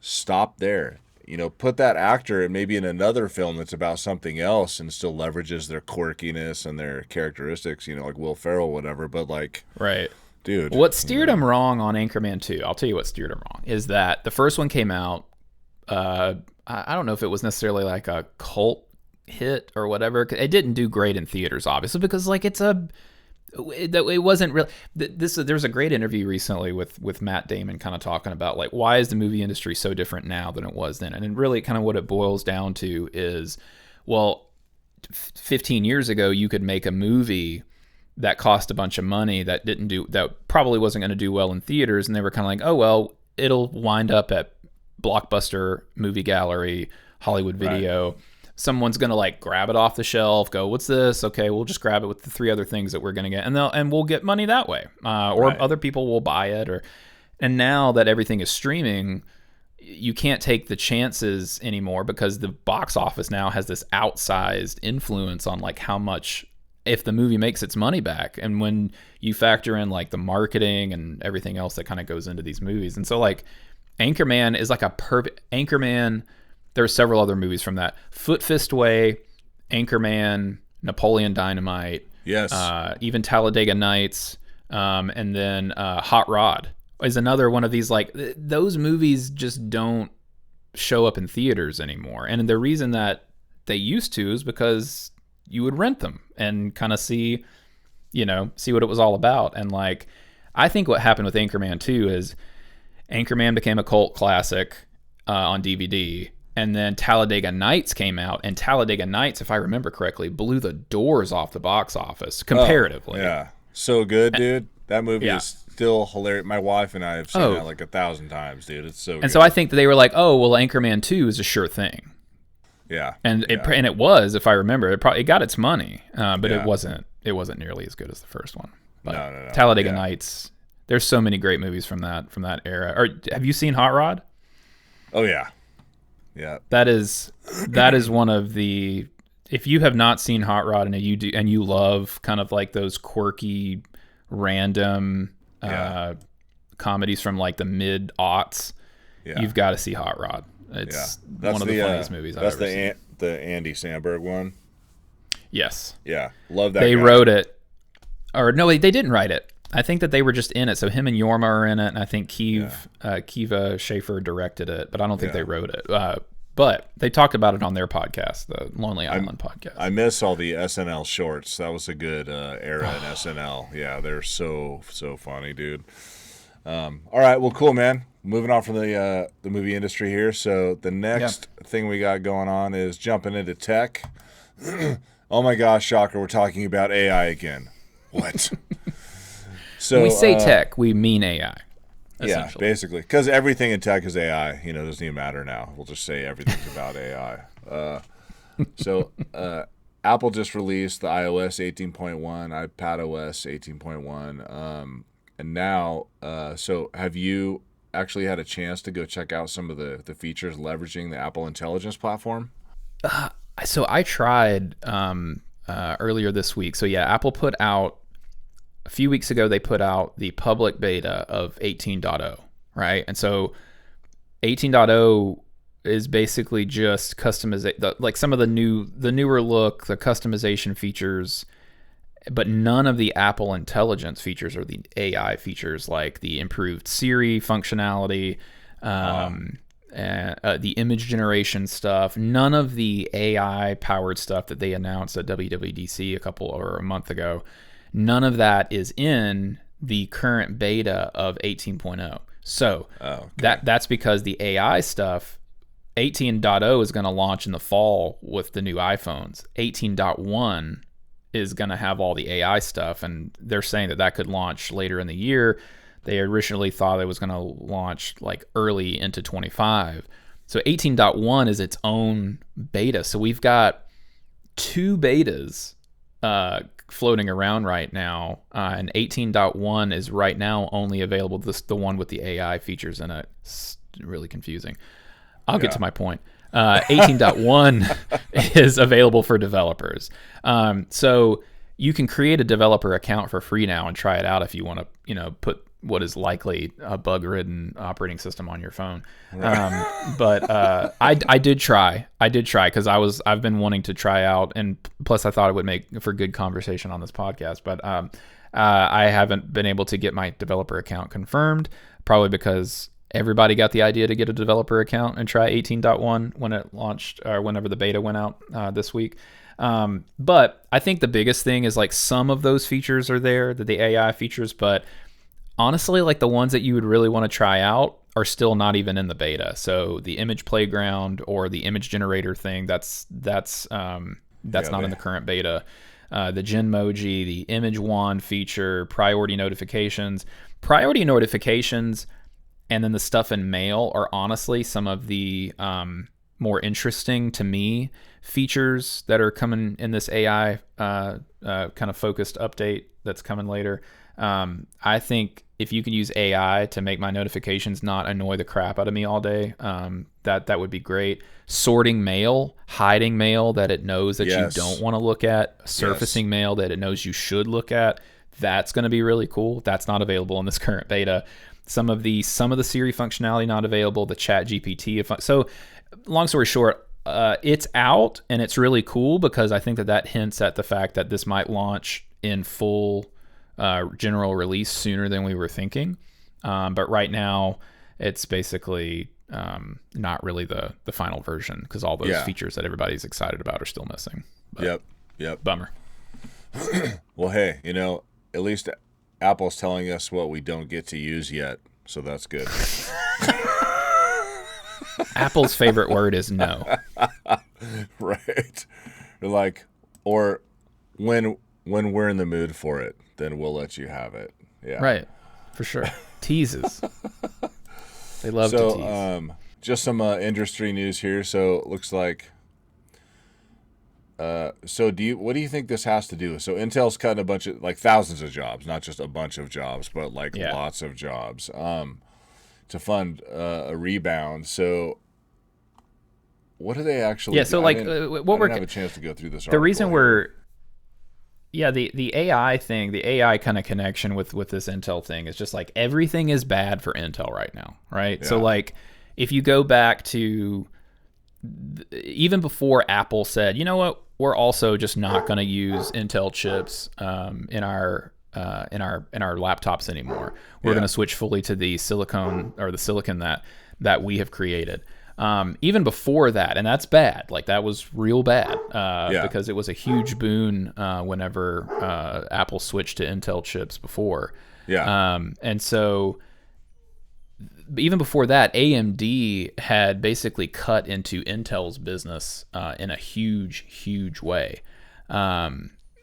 stop there. You know, put that actor maybe in another film that's about something else and still leverages their quirkiness and their characteristics, you know, like Will Ferrell, whatever. But like, right. Dude. What steered him wrong on Anchorman 2, I'll tell you what steered him wrong, is that the first one came out, I don't know if it was necessarily like a cult hit or whatever. It didn't do great in theaters, obviously, because like it wasn't real. There's a great interview recently with Matt Damon kind of talking about like, why is the movie industry so different now than it was then? And really kind of what it boils down to is, well, 15 years ago, you could make a movie that cost a bunch of money that probably wasn't going to do well in theaters, and they were kind of like, oh well, it'll wind up at Blockbuster, Movie Gallery, Hollywood Video. Right. Someone's going to like grab it off the shelf, go, what's this? Okay, we'll just grab it with the 3 other things that we're going to get, and we'll get money that way, or other people will buy it. And now that everything is streaming, you can't take the chances anymore because the box office now has this outsized influence on like how much, if the movie makes its money back, and when you factor in like the marketing and everything else that kind of goes into these movies. And so like Anchorman is like a perfect Anchorman. There are several other movies from that. Foot Fist Way, Anchorman, Napoleon Dynamite, yes, even Talladega Nights, and then Hot Rod is another one of these. Like those movies just don't show up in theaters anymore. And the reason that they used to is because you would rent them and kind of see what it was all about. And like, I think what happened with Anchorman 2 is Anchorman became a cult classic on DVD, and then Talladega Nights came out, and Talladega Nights, if I remember correctly, blew the doors off the box office comparatively. Oh, yeah. So good, dude. That movie is still hilarious. My wife and I have seen that like 1,000 times, dude. It's so good. And so I think that they were like, oh, well, Anchorman 2 is a sure thing. Yeah, it was, if I remember, it got its money, but it wasn't nearly as good as the first one. But no. Talladega Nights. There's so many great movies from that era. Or have you seen Hot Rod? Oh yeah, yeah. That is one of the. If you have not seen Hot Rod and you love kind of like those quirky, random comedies from like the mid-aughts, you've got to see Hot Rod. It's one of the funniest movies I've ever seen. That's the Andy Samberg one? Yes. Yeah, love that They guy. wrote it. Or no, they didn't write it. I think that they were just in it. So him and Yorma are in it, and I think Kiva Schaefer directed it, but I don't think they wrote it. But they talked about it on their podcast, the Lonely Island podcast. I miss all the SNL shorts. That was a good era in SNL. Yeah, they're so funny, dude. All right, well, cool, man. Moving on from the movie industry here. So the next thing we got going on is jumping into tech. Oh my gosh, shocker! We're talking about AI again. What? So when we say tech, we mean AI. Yeah, basically, because everything in tech is AI. You know, it doesn't even matter now. We'll just say everything's about AI. So Apple just released the iOS 18.1, iPadOS 18.1, and now. So have you actually had a chance to go check out some of the features leveraging the Apple Intelligence platform? So I tried earlier this week. So yeah, Apple put out. A few weeks ago, they put out the public beta of 18.0, right? And so 18.0 is basically just customization, like some of the newer look, the customization features, but none of the Apple Intelligence features or the AI features, like the improved Siri functionality, and the image generation stuff. None of the AI powered stuff that they announced at WWDC a month ago. None of that is in the current beta of 18.0. So that's because the AI stuff, 18.0 is going to launch in the fall with the new iPhones. 18.1 is going to have all the AI stuff, and they're saying that could launch later in the year. They originally thought it was going to launch like early into 25. So 18.1 is its own beta. So we've got 2 betas floating around right now, and 18.1 is right now only available, the one with the AI features in it. It's really confusing. I'll get to my point. 18.1 is available for developers. So you can create a developer account for free now and try it out if you want to, put what is likely a bug-ridden operating system on your phone. But I did try because I've been wanting to try out, and plus I thought it would make for good conversation on this podcast. But I haven't been able to get my developer account confirmed, probably because everybody got the idea to get a developer account and try 18.1 when it launched, or whenever the beta went out this week. But I think the biggest thing is like some of those features are there, the AI features, but honestly, like the ones that you would really want to try out are still not even in the beta. So the image playground or the image generator thing, that's not in the current beta. The Genmoji, the image wand feature, priority notifications, and then the stuff in mail are honestly some of the more interesting to me features that are coming in this AI kind of focused update that's coming later. I think if you can use AI to make my notifications not annoy the crap out of me all day, that would be great. Sorting mail, hiding mail that it knows that you don't want to look at, surfacing mail that it knows you should look at. That's going to be really cool. That's not available in this current beta. Some of the Siri functionality not available, the Chat GPT. So long story short, it's out and it's really cool because I think that hints at the fact that this might launch in full general release sooner than we were thinking. But right now it's basically not really the final version because all those features that everybody's excited about are still missing. But Yep. Bummer. Well, hey, at least Apple's telling us what we don't get to use yet, so that's good. Apple's favorite word is no. Right. Like, or when we're in the mood for it, then we'll let you have it. Yeah. Right. For sure. Teases. They love to tease. Just some industry news here. So it looks like what do you think this has to do with? So Intel's cutting a bunch of, like, thousands of jobs, not just a bunch of jobs, but like lots of jobs to fund a rebound. So what do they actually do? So like what we're have a chance to go through this. The reason the AI thing, the AI kind of connection with this Intel thing is just like everything is bad for Intel right now, right? Yeah. So like if you go back to even before Apple said, you know what, we're also just not going to use Intel chips in our laptops anymore. We're going to switch fully to the silicon that we have created. Even before that, and that's bad. Like that was real bad because it was a huge boon whenever Apple switched to Intel chips before. And so even before that, AMD had basically cut into Intel's business in a huge way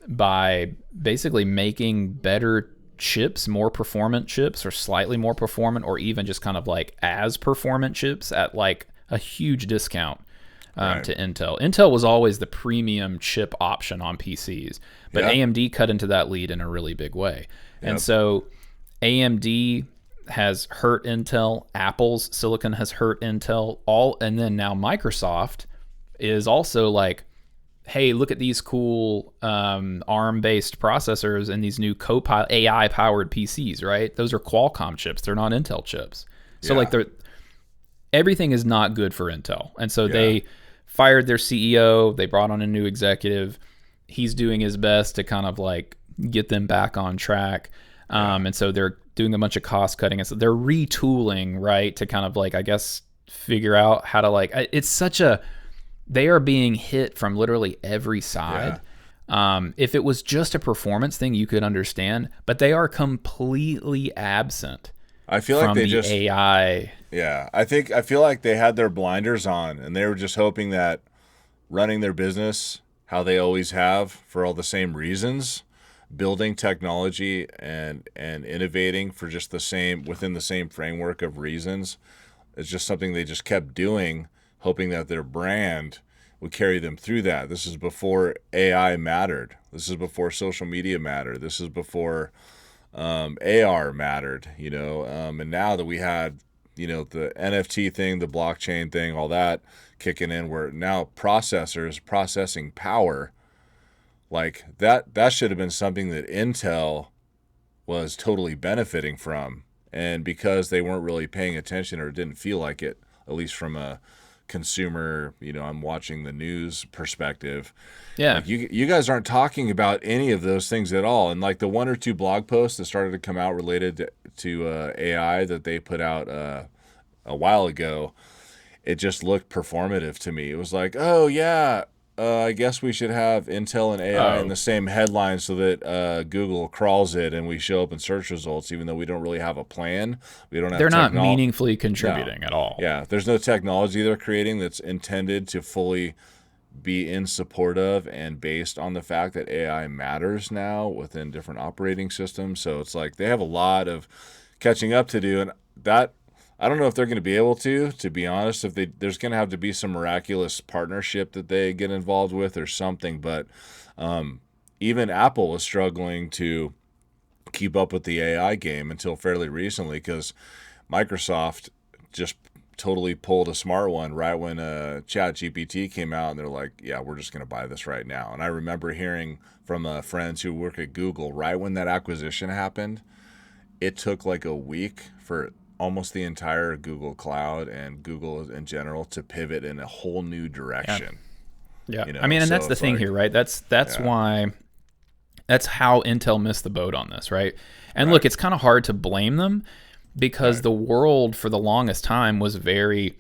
by basically making better chips, more performant chips, or slightly more performant, or even just kind of like as performant chips at like a huge discount to Intel. Intel was always the premium chip option on PCs, but AMD cut into that lead in a really big way. And so AMD has hurt Intel, Apple's silicon has hurt Intel, and then now Microsoft is also like, hey, look at these cool ARM-based processors and these new Copilot AI-powered PCs, right? Those are Qualcomm chips. They're not Intel chips. So like everything is not good for Intel. And so they fired their CEO. They brought on a new executive. He's doing his best to kind of like get them back on track. And so they're doing a bunch of cost cutting. And so they're retooling, right, to kind of like, I guess, figure out how to like, they are being hit from literally every side. If it was just a performance thing, you could understand, but they are completely absent. I feel like they just AI. Yeah, I feel like they had their blinders on, and they were just hoping that running their business how they always have for all the same reasons, building technology and innovating for just the same within the same framework of reasons, is just something they just kept doing, hoping that their brand would carry them through that. This is before AI mattered. This is before social media mattered. This is before AR mattered, and now that we had, the NFT thing, the blockchain thing, all that kicking in, where now processing power, like that should have been something that Intel was totally benefiting from. And because they weren't really paying attention or didn't feel like it, at least from a consumer, I'm watching the news perspective. Yeah. Like you guys aren't talking about any of those things at all. And like the one or two blog posts that started to come out related to AI that they put out a while ago, it just looked performative to me. It was like, oh yeah, I guess we should have Intel and AI in the same headline so that Google crawls it and we show up in search results, even though we don't really have a plan. We don't have. They're not meaningfully contributing at all. Yeah, there's no technology they're creating that's intended to fully be in support of and based on the fact that AI matters now within different operating systems. So it's like they have a lot of catching up to do, and that I don't know if they're going to be able to be honest. If there's going to have to be some miraculous partnership that they get involved with or something. But even Apple was struggling to keep up with the AI game until fairly recently, because Microsoft just totally pulled a smart one right when ChatGPT came out, and they're like, yeah, we're just going to buy this right now. And I remember hearing from friends who work at Google right when that acquisition happened, it took like a week for almost the entire Google Cloud and Google in general to pivot in a whole new direction. Yeah. I mean, and that's the thing here, right? That's why, that's how Intel missed the boat on this, right? And look, it's kind of hard to blame them, because the world for the longest time was very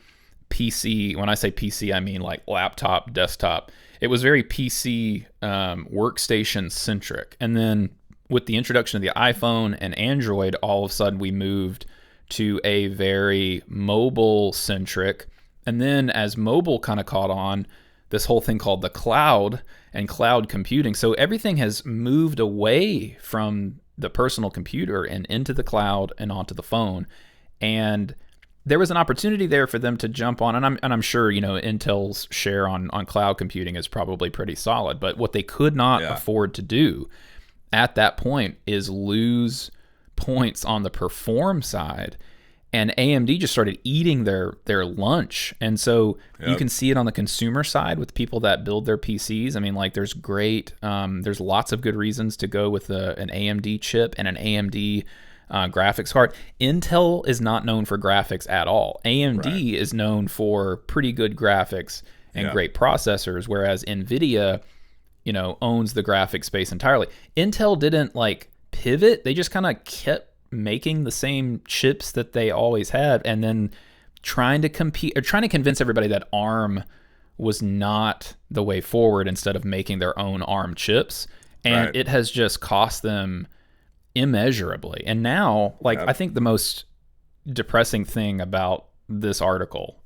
PC. When I say PC, I mean like laptop, desktop. It was very PC workstation centric. And then with the introduction of the iPhone and Android, all of a sudden we moved to a very mobile centric. And then as mobile kind of caught on, this whole thing called the cloud and cloud computing. So everything has moved away from the personal computer and into the cloud and onto the phone. And there was an opportunity there for them to jump on, and I'm sure, Intel's share on cloud computing is probably pretty solid, but what they could not afford to do at that point is lose points on the perform side. And AMD just started eating their lunch. And so you can see it on the consumer side with people that build their PCs. I mean, like there's lots of good reasons to go with an AMD chip and an AMD graphics card. Intel is not known for graphics at all. AMD is known for pretty good graphics and great processors, whereas NVIDIA, owns the graphics space entirely. Intel didn't like pivot. They just kind of kept making the same chips that they always had, and then trying to convince everybody that ARM was not the way forward instead of making their own ARM chips. And it has just cost them immeasurably. And now, I think the most depressing thing about this article,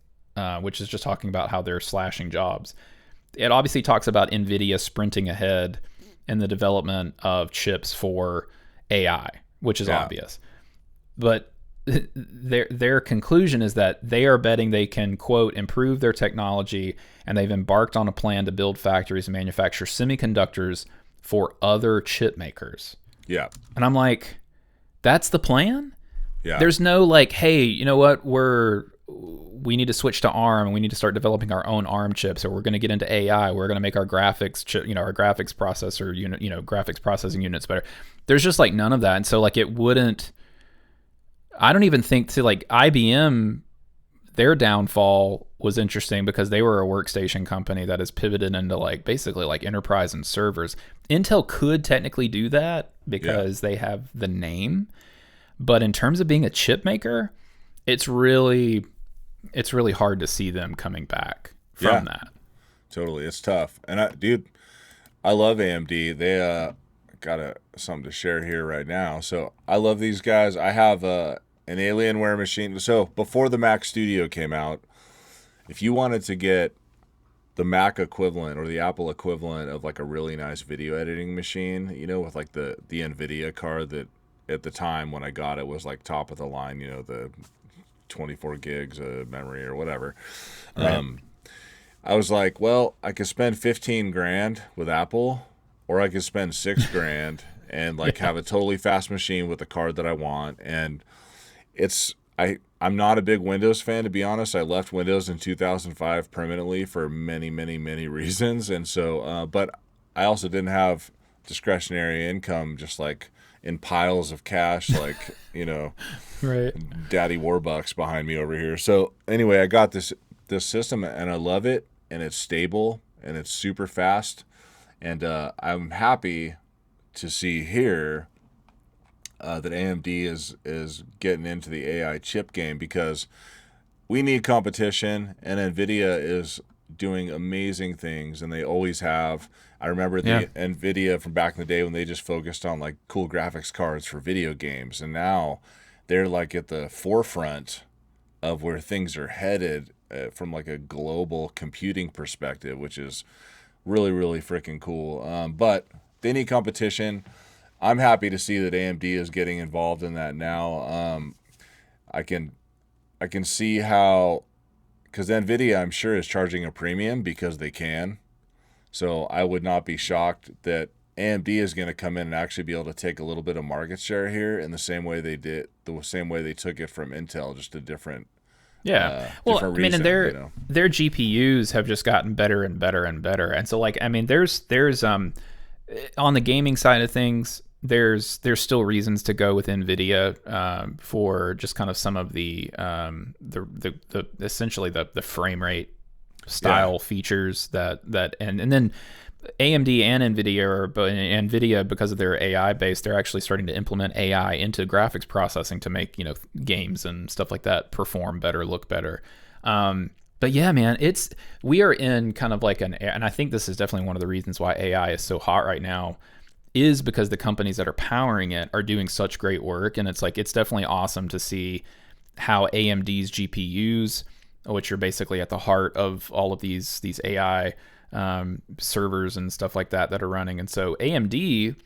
which is just talking about how they're slashing jobs, it obviously talks about NVIDIA sprinting ahead in the development of chips for AI, which is obvious. But their conclusion is that they are betting they can, quote, improve their technology, and they've embarked on a plan to build factories and manufacture semiconductors for other chip makers. Yeah. And I'm like, that's the plan? Yeah. There's no like, hey, you know what? We need to switch to ARM, and we need to start developing our own ARM chips, or we're going to get into AI. We're going to make our graphics chip, our graphics processor unit, graphics processing units better. There's just like none of that. And so like it wouldn't, I don't even think to like IBM, their downfall was interesting because they were a workstation company that has pivoted into like basically like enterprise and servers. Intel could technically do that because they have the name, but in terms of being a chip maker, it's really hard to see them coming back from that. Totally. It's tough. And I love AMD. They got something to share here right now. So I love these guys. I have an Alienware machine. So before the Mac Studio came out, if you wanted to get the Mac equivalent or the Apple equivalent of like a really nice video editing machine, you know, with like the NVIDIA card that at the time when I got it was like top of the line, you know, the 24 gigs of memory or whatever. Right. I was like, well, I could spend 15 grand with Apple, or I could spend $6 grand and like have a totally fast machine with the card that I want. And I'm not a big Windows fan, to be honest. I left Windows in 2005 permanently for many, many, many reasons. And so, but I also didn't have discretionary income, just like in piles of cash, like, you know, right, Daddy Warbucks behind me over here. So anyway, I got this system and I love it, and it's stable and it's super fast. And I'm happy to see here that AMD is getting into the AI chip game, because we need competition, and NVIDIA is doing amazing things, and they always have. I remember the NVIDIA from back in the day when they just focused on like cool graphics cards for video games, and now they're like at the forefront of where things are headed from like a global computing perspective, which is really, really freaking cool. But they need competition. I'm happy to see that AMD is getting involved in that now. I can see how, because NVIDIA, I'm sure, is charging a premium because they can. So I would not be shocked that AMD is going to come in and actually be able to take a little bit of market share here in the same way they did, the same way they took it from Intel, just a different. Well, I mean, and their GPUs have just gotten better and better and better. And so, like, I mean, there's on the gaming side of things, there's still reasons to go with NVIDIA for just kind of some of the essentially the frame rate style features that and then AMD and NVIDIA, because of their AI base, they're actually starting to implement AI into graphics processing to make, you know, games and stuff like that perform better, look better. But yeah, man, we are in kind of like and I think this is definitely one of the reasons why AI is so hot right now, is because the companies that are powering it are doing such great work. And it's like, it's definitely awesome to see how AMD's GPUs, which are basically at the heart of all of these AI servers and stuff like that are running. And so AMD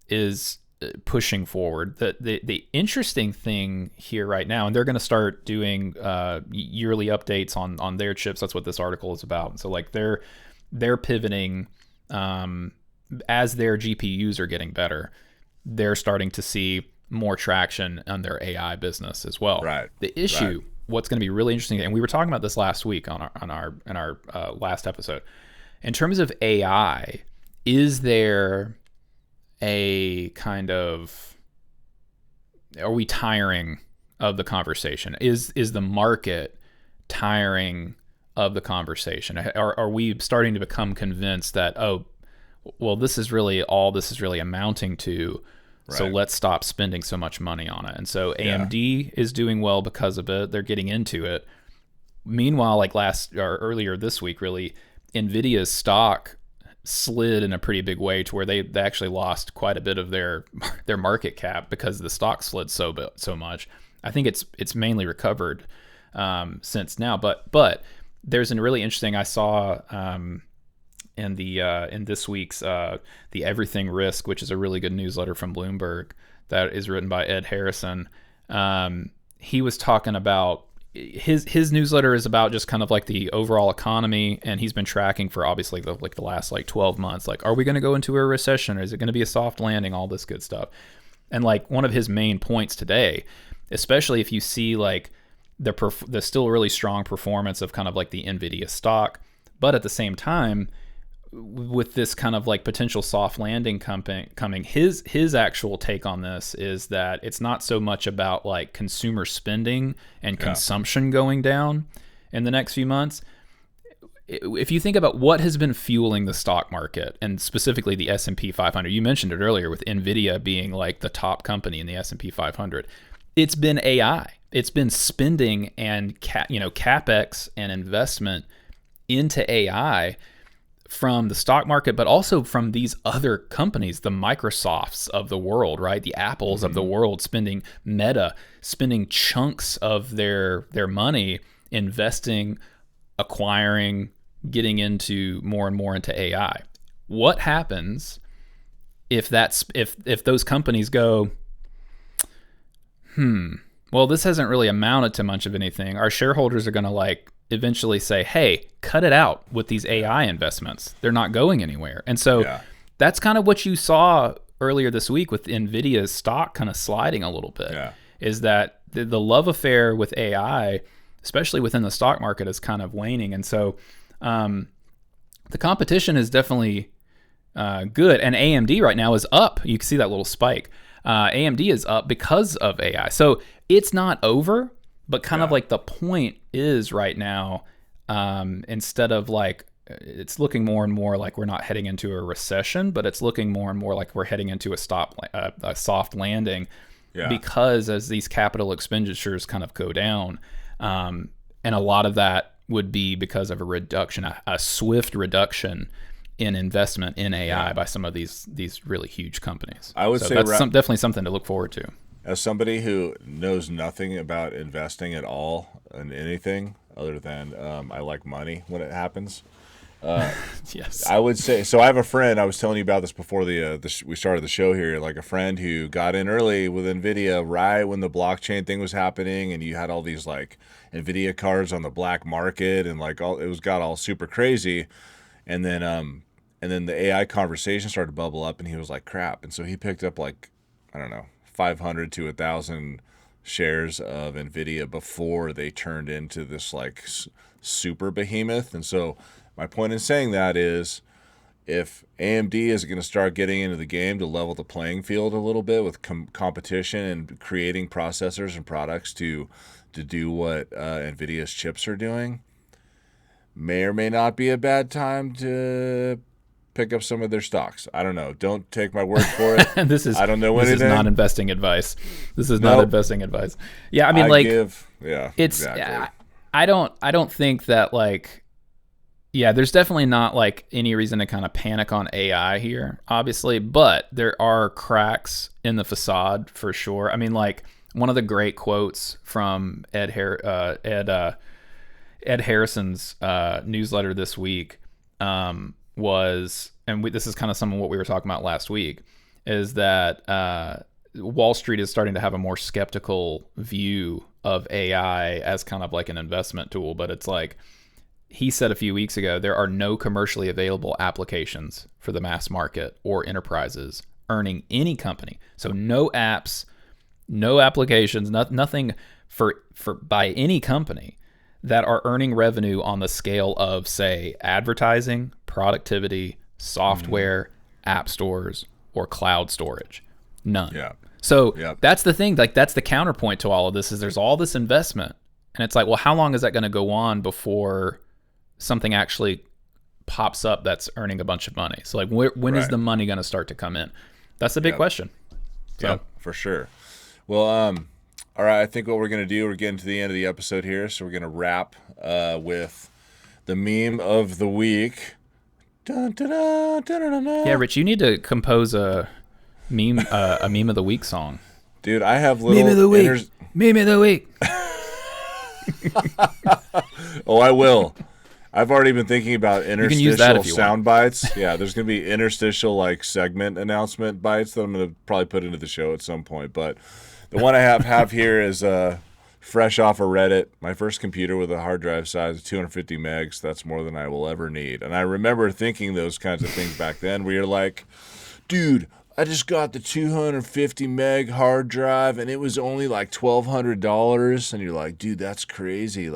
is pushing forward. The interesting thing here right now, and they're going to start doing yearly updates on their chips. That's what this article is about. So like they're pivoting as their GPUs are getting better. They're starting to see more traction on their AI business as well. Right. The issue, what's going to be really interesting, and we were talking about this last week on our last episode. In terms of AI, is there a kind of, are we tiring of the conversation? Is the market tiring of the conversation? Are we starting to become convinced that, oh, well, this is really all this is really amounting to, so let's stop spending so much money on it? And so AMD is doing well because of it. They're getting into it. Meanwhile, like earlier this week, really, NVIDIA's stock slid in a pretty big way to where they actually lost quite a bit of their market cap because the stock slid so much. I think it's mainly recovered since now, but there's a really interesting, I saw in this week's the Everything Risk, which is a really good newsletter from Bloomberg that is written by Ed Harrison. He was talking about his newsletter is about just kind of like the overall economy, and he's been tracking for obviously the last 12 months. Like, are we going to go into a recession, or is it going to be a soft landing? All this good stuff. And like one of his main points today, especially if you see like the still really strong performance of kind of like the NVIDIA stock, but at the same time, with this kind of like potential soft landing coming, his actual take on this is that it's not so much about like consumer spending and consumption going down. in the next few months, if you think about what has been fueling the stock market and specifically the S&P 500, you mentioned it earlier with NVIDIA being like the top company in the S&P 500. It's been AI. It's been spending and CapEx and investment into AI from the stock market, but also from these other companies, the Microsofts of the world, right? The Apples of the world, spending chunks of their money investing, acquiring, getting into more and more into AI. What happens if those companies go, well, this hasn't really amounted to much of anything. Our shareholders are going to eventually say, hey, cut it out with these AI investments. They're not going anywhere. And so that's kind of what you saw earlier this week with NVIDIA's stock kind of sliding a little bit, is that the love affair with AI, especially within the stock market, is kind of waning. And so the competition is definitely good. And AMD right now is up. You can see that little spike. AMD is up because of AI. So it's not over, but kind of like the point is right now, instead of it's looking more and more like we're not heading into a recession, but it's looking more and more like we're heading into a soft landing, because as these capital expenditures kind of go down, and a lot of that would be because of a swift reduction in investment in AI by some of these really huge companies. I would say that's definitely something to look forward to. As somebody who knows nothing about investing at all in anything other than I like money when it happens. Yes. I would say, so I have a friend, I was telling you about this before we started the show here, like a friend who got in early with NVIDIA right when the blockchain thing was happening, and you had all these NVIDIA cards on the black market, and got all super crazy. And then the AI conversation started to bubble up, and he was like, crap. And so he picked up I don't know, 500 to 1,000 shares of NVIDIA before they turned into this super behemoth. And so my point in saying that is, if AMD is going to start getting into the game to level the playing field a little bit with competition and creating processors and products to do what NVIDIA's chips are doing, may or may not be a bad time to pick up some of their stocks. I don't know. Don't take my word for it. I don't know anything. This is not investing advice. Not investing advice. Yeah, I mean, exactly. I don't think that there's definitely not any reason to kind of panic on AI here, obviously, but there are cracks in the facade for sure. I mean, one of the great quotes from Ed Harrison's newsletter this week was, and this is kind of some of what we were talking about last week, is that Wall Street is starting to have a more skeptical view of AI as kind of like an investment tool. But it's he said a few weeks ago, there are no commercially available applications for the mass market or enterprises earning any company. So no apps, no applications, nothing for by any company that are earning revenue on the scale of, say, advertising, productivity, software, app stores, or cloud storage. None. Yeah. So that's the thing. That's the counterpoint to all of this, is there's all this investment. And it's well, how long is that going to go on before something actually pops up that's earning a bunch of money? So when is the money going to start to come in? That's the big question. So. Yeah, for sure. Well, all right, I think what we're going to do, we're getting to the end of the episode here, so we're going to wrap with the meme of the week. Dun, dun, dun, dun, dun, dun. Yeah, Rich, you need to compose a meme of the week song. Dude, I have little... Meme of the week. Meme of the week. Oh, I will. I've already been thinking about interstitial sound bites. Yeah, there's going to be interstitial segment announcement bites that I'm going to probably put into the show at some point, but... The one I have here is fresh off of Reddit. My first computer with a hard drive size of 250 megs. That's more than I will ever need. And I remember thinking those kinds of things back then where you're like, dude, I just got the 250 meg hard drive and it was only $1,200. And you're like, dude, that's crazy.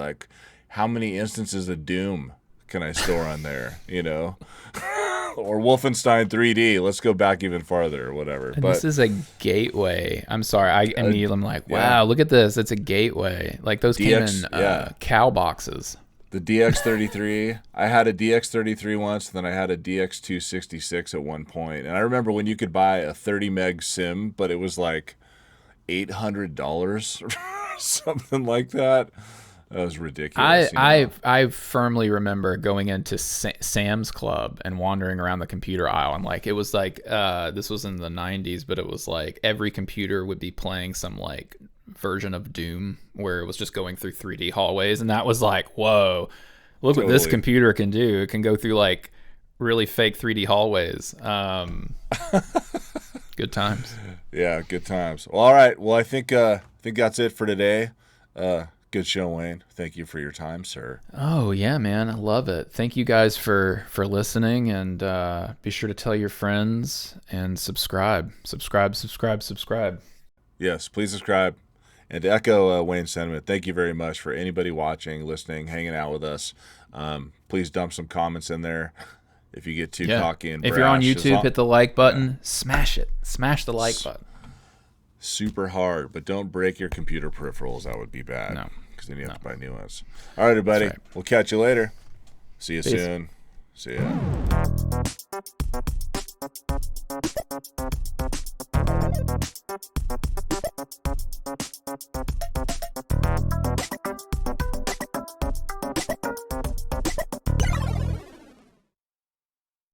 How many instances of Doom can I store on there, Or Wolfenstein 3D. Let's go back even farther or whatever. But this is a gateway. I'm sorry. I'm like, wow, look at this. It's a gateway. Those came in cow boxes. The DX33. I had a DX33 once, and then I had a DX266 at one point. And I remember when you could buy a 30 meg sim, but it was like $800 or something like that. That was ridiculous. I firmly remember going into Sam's Club and wandering around the computer aisle, and like it was like this was in the 90s, but it was like every computer would be playing some like version of Doom where it was just going through 3D hallways, and that was like, whoa, look what this computer can do. It can go through like really fake 3D hallways. Good times. Yeah, good times. Well, all right. Well, I think that's it for today. Good show, Wayne. Thank you for your time, sir. Oh, yeah, man. I love it. Thank you guys for listening, and be sure to tell your friends and subscribe. Subscribe. Yes, please subscribe. And to echo Wayne's sentiment, thank you very much for anybody watching, listening, hanging out with us. Please dump some comments in there if you get too cocky and brash. If you're on YouTube, hit the like button. Smash it. Smash the like button. Super hard, but don't break your computer peripherals. That would be bad. No. Because then you have to buy new ones. All right, everybody. We'll catch you later. See you soon. See ya.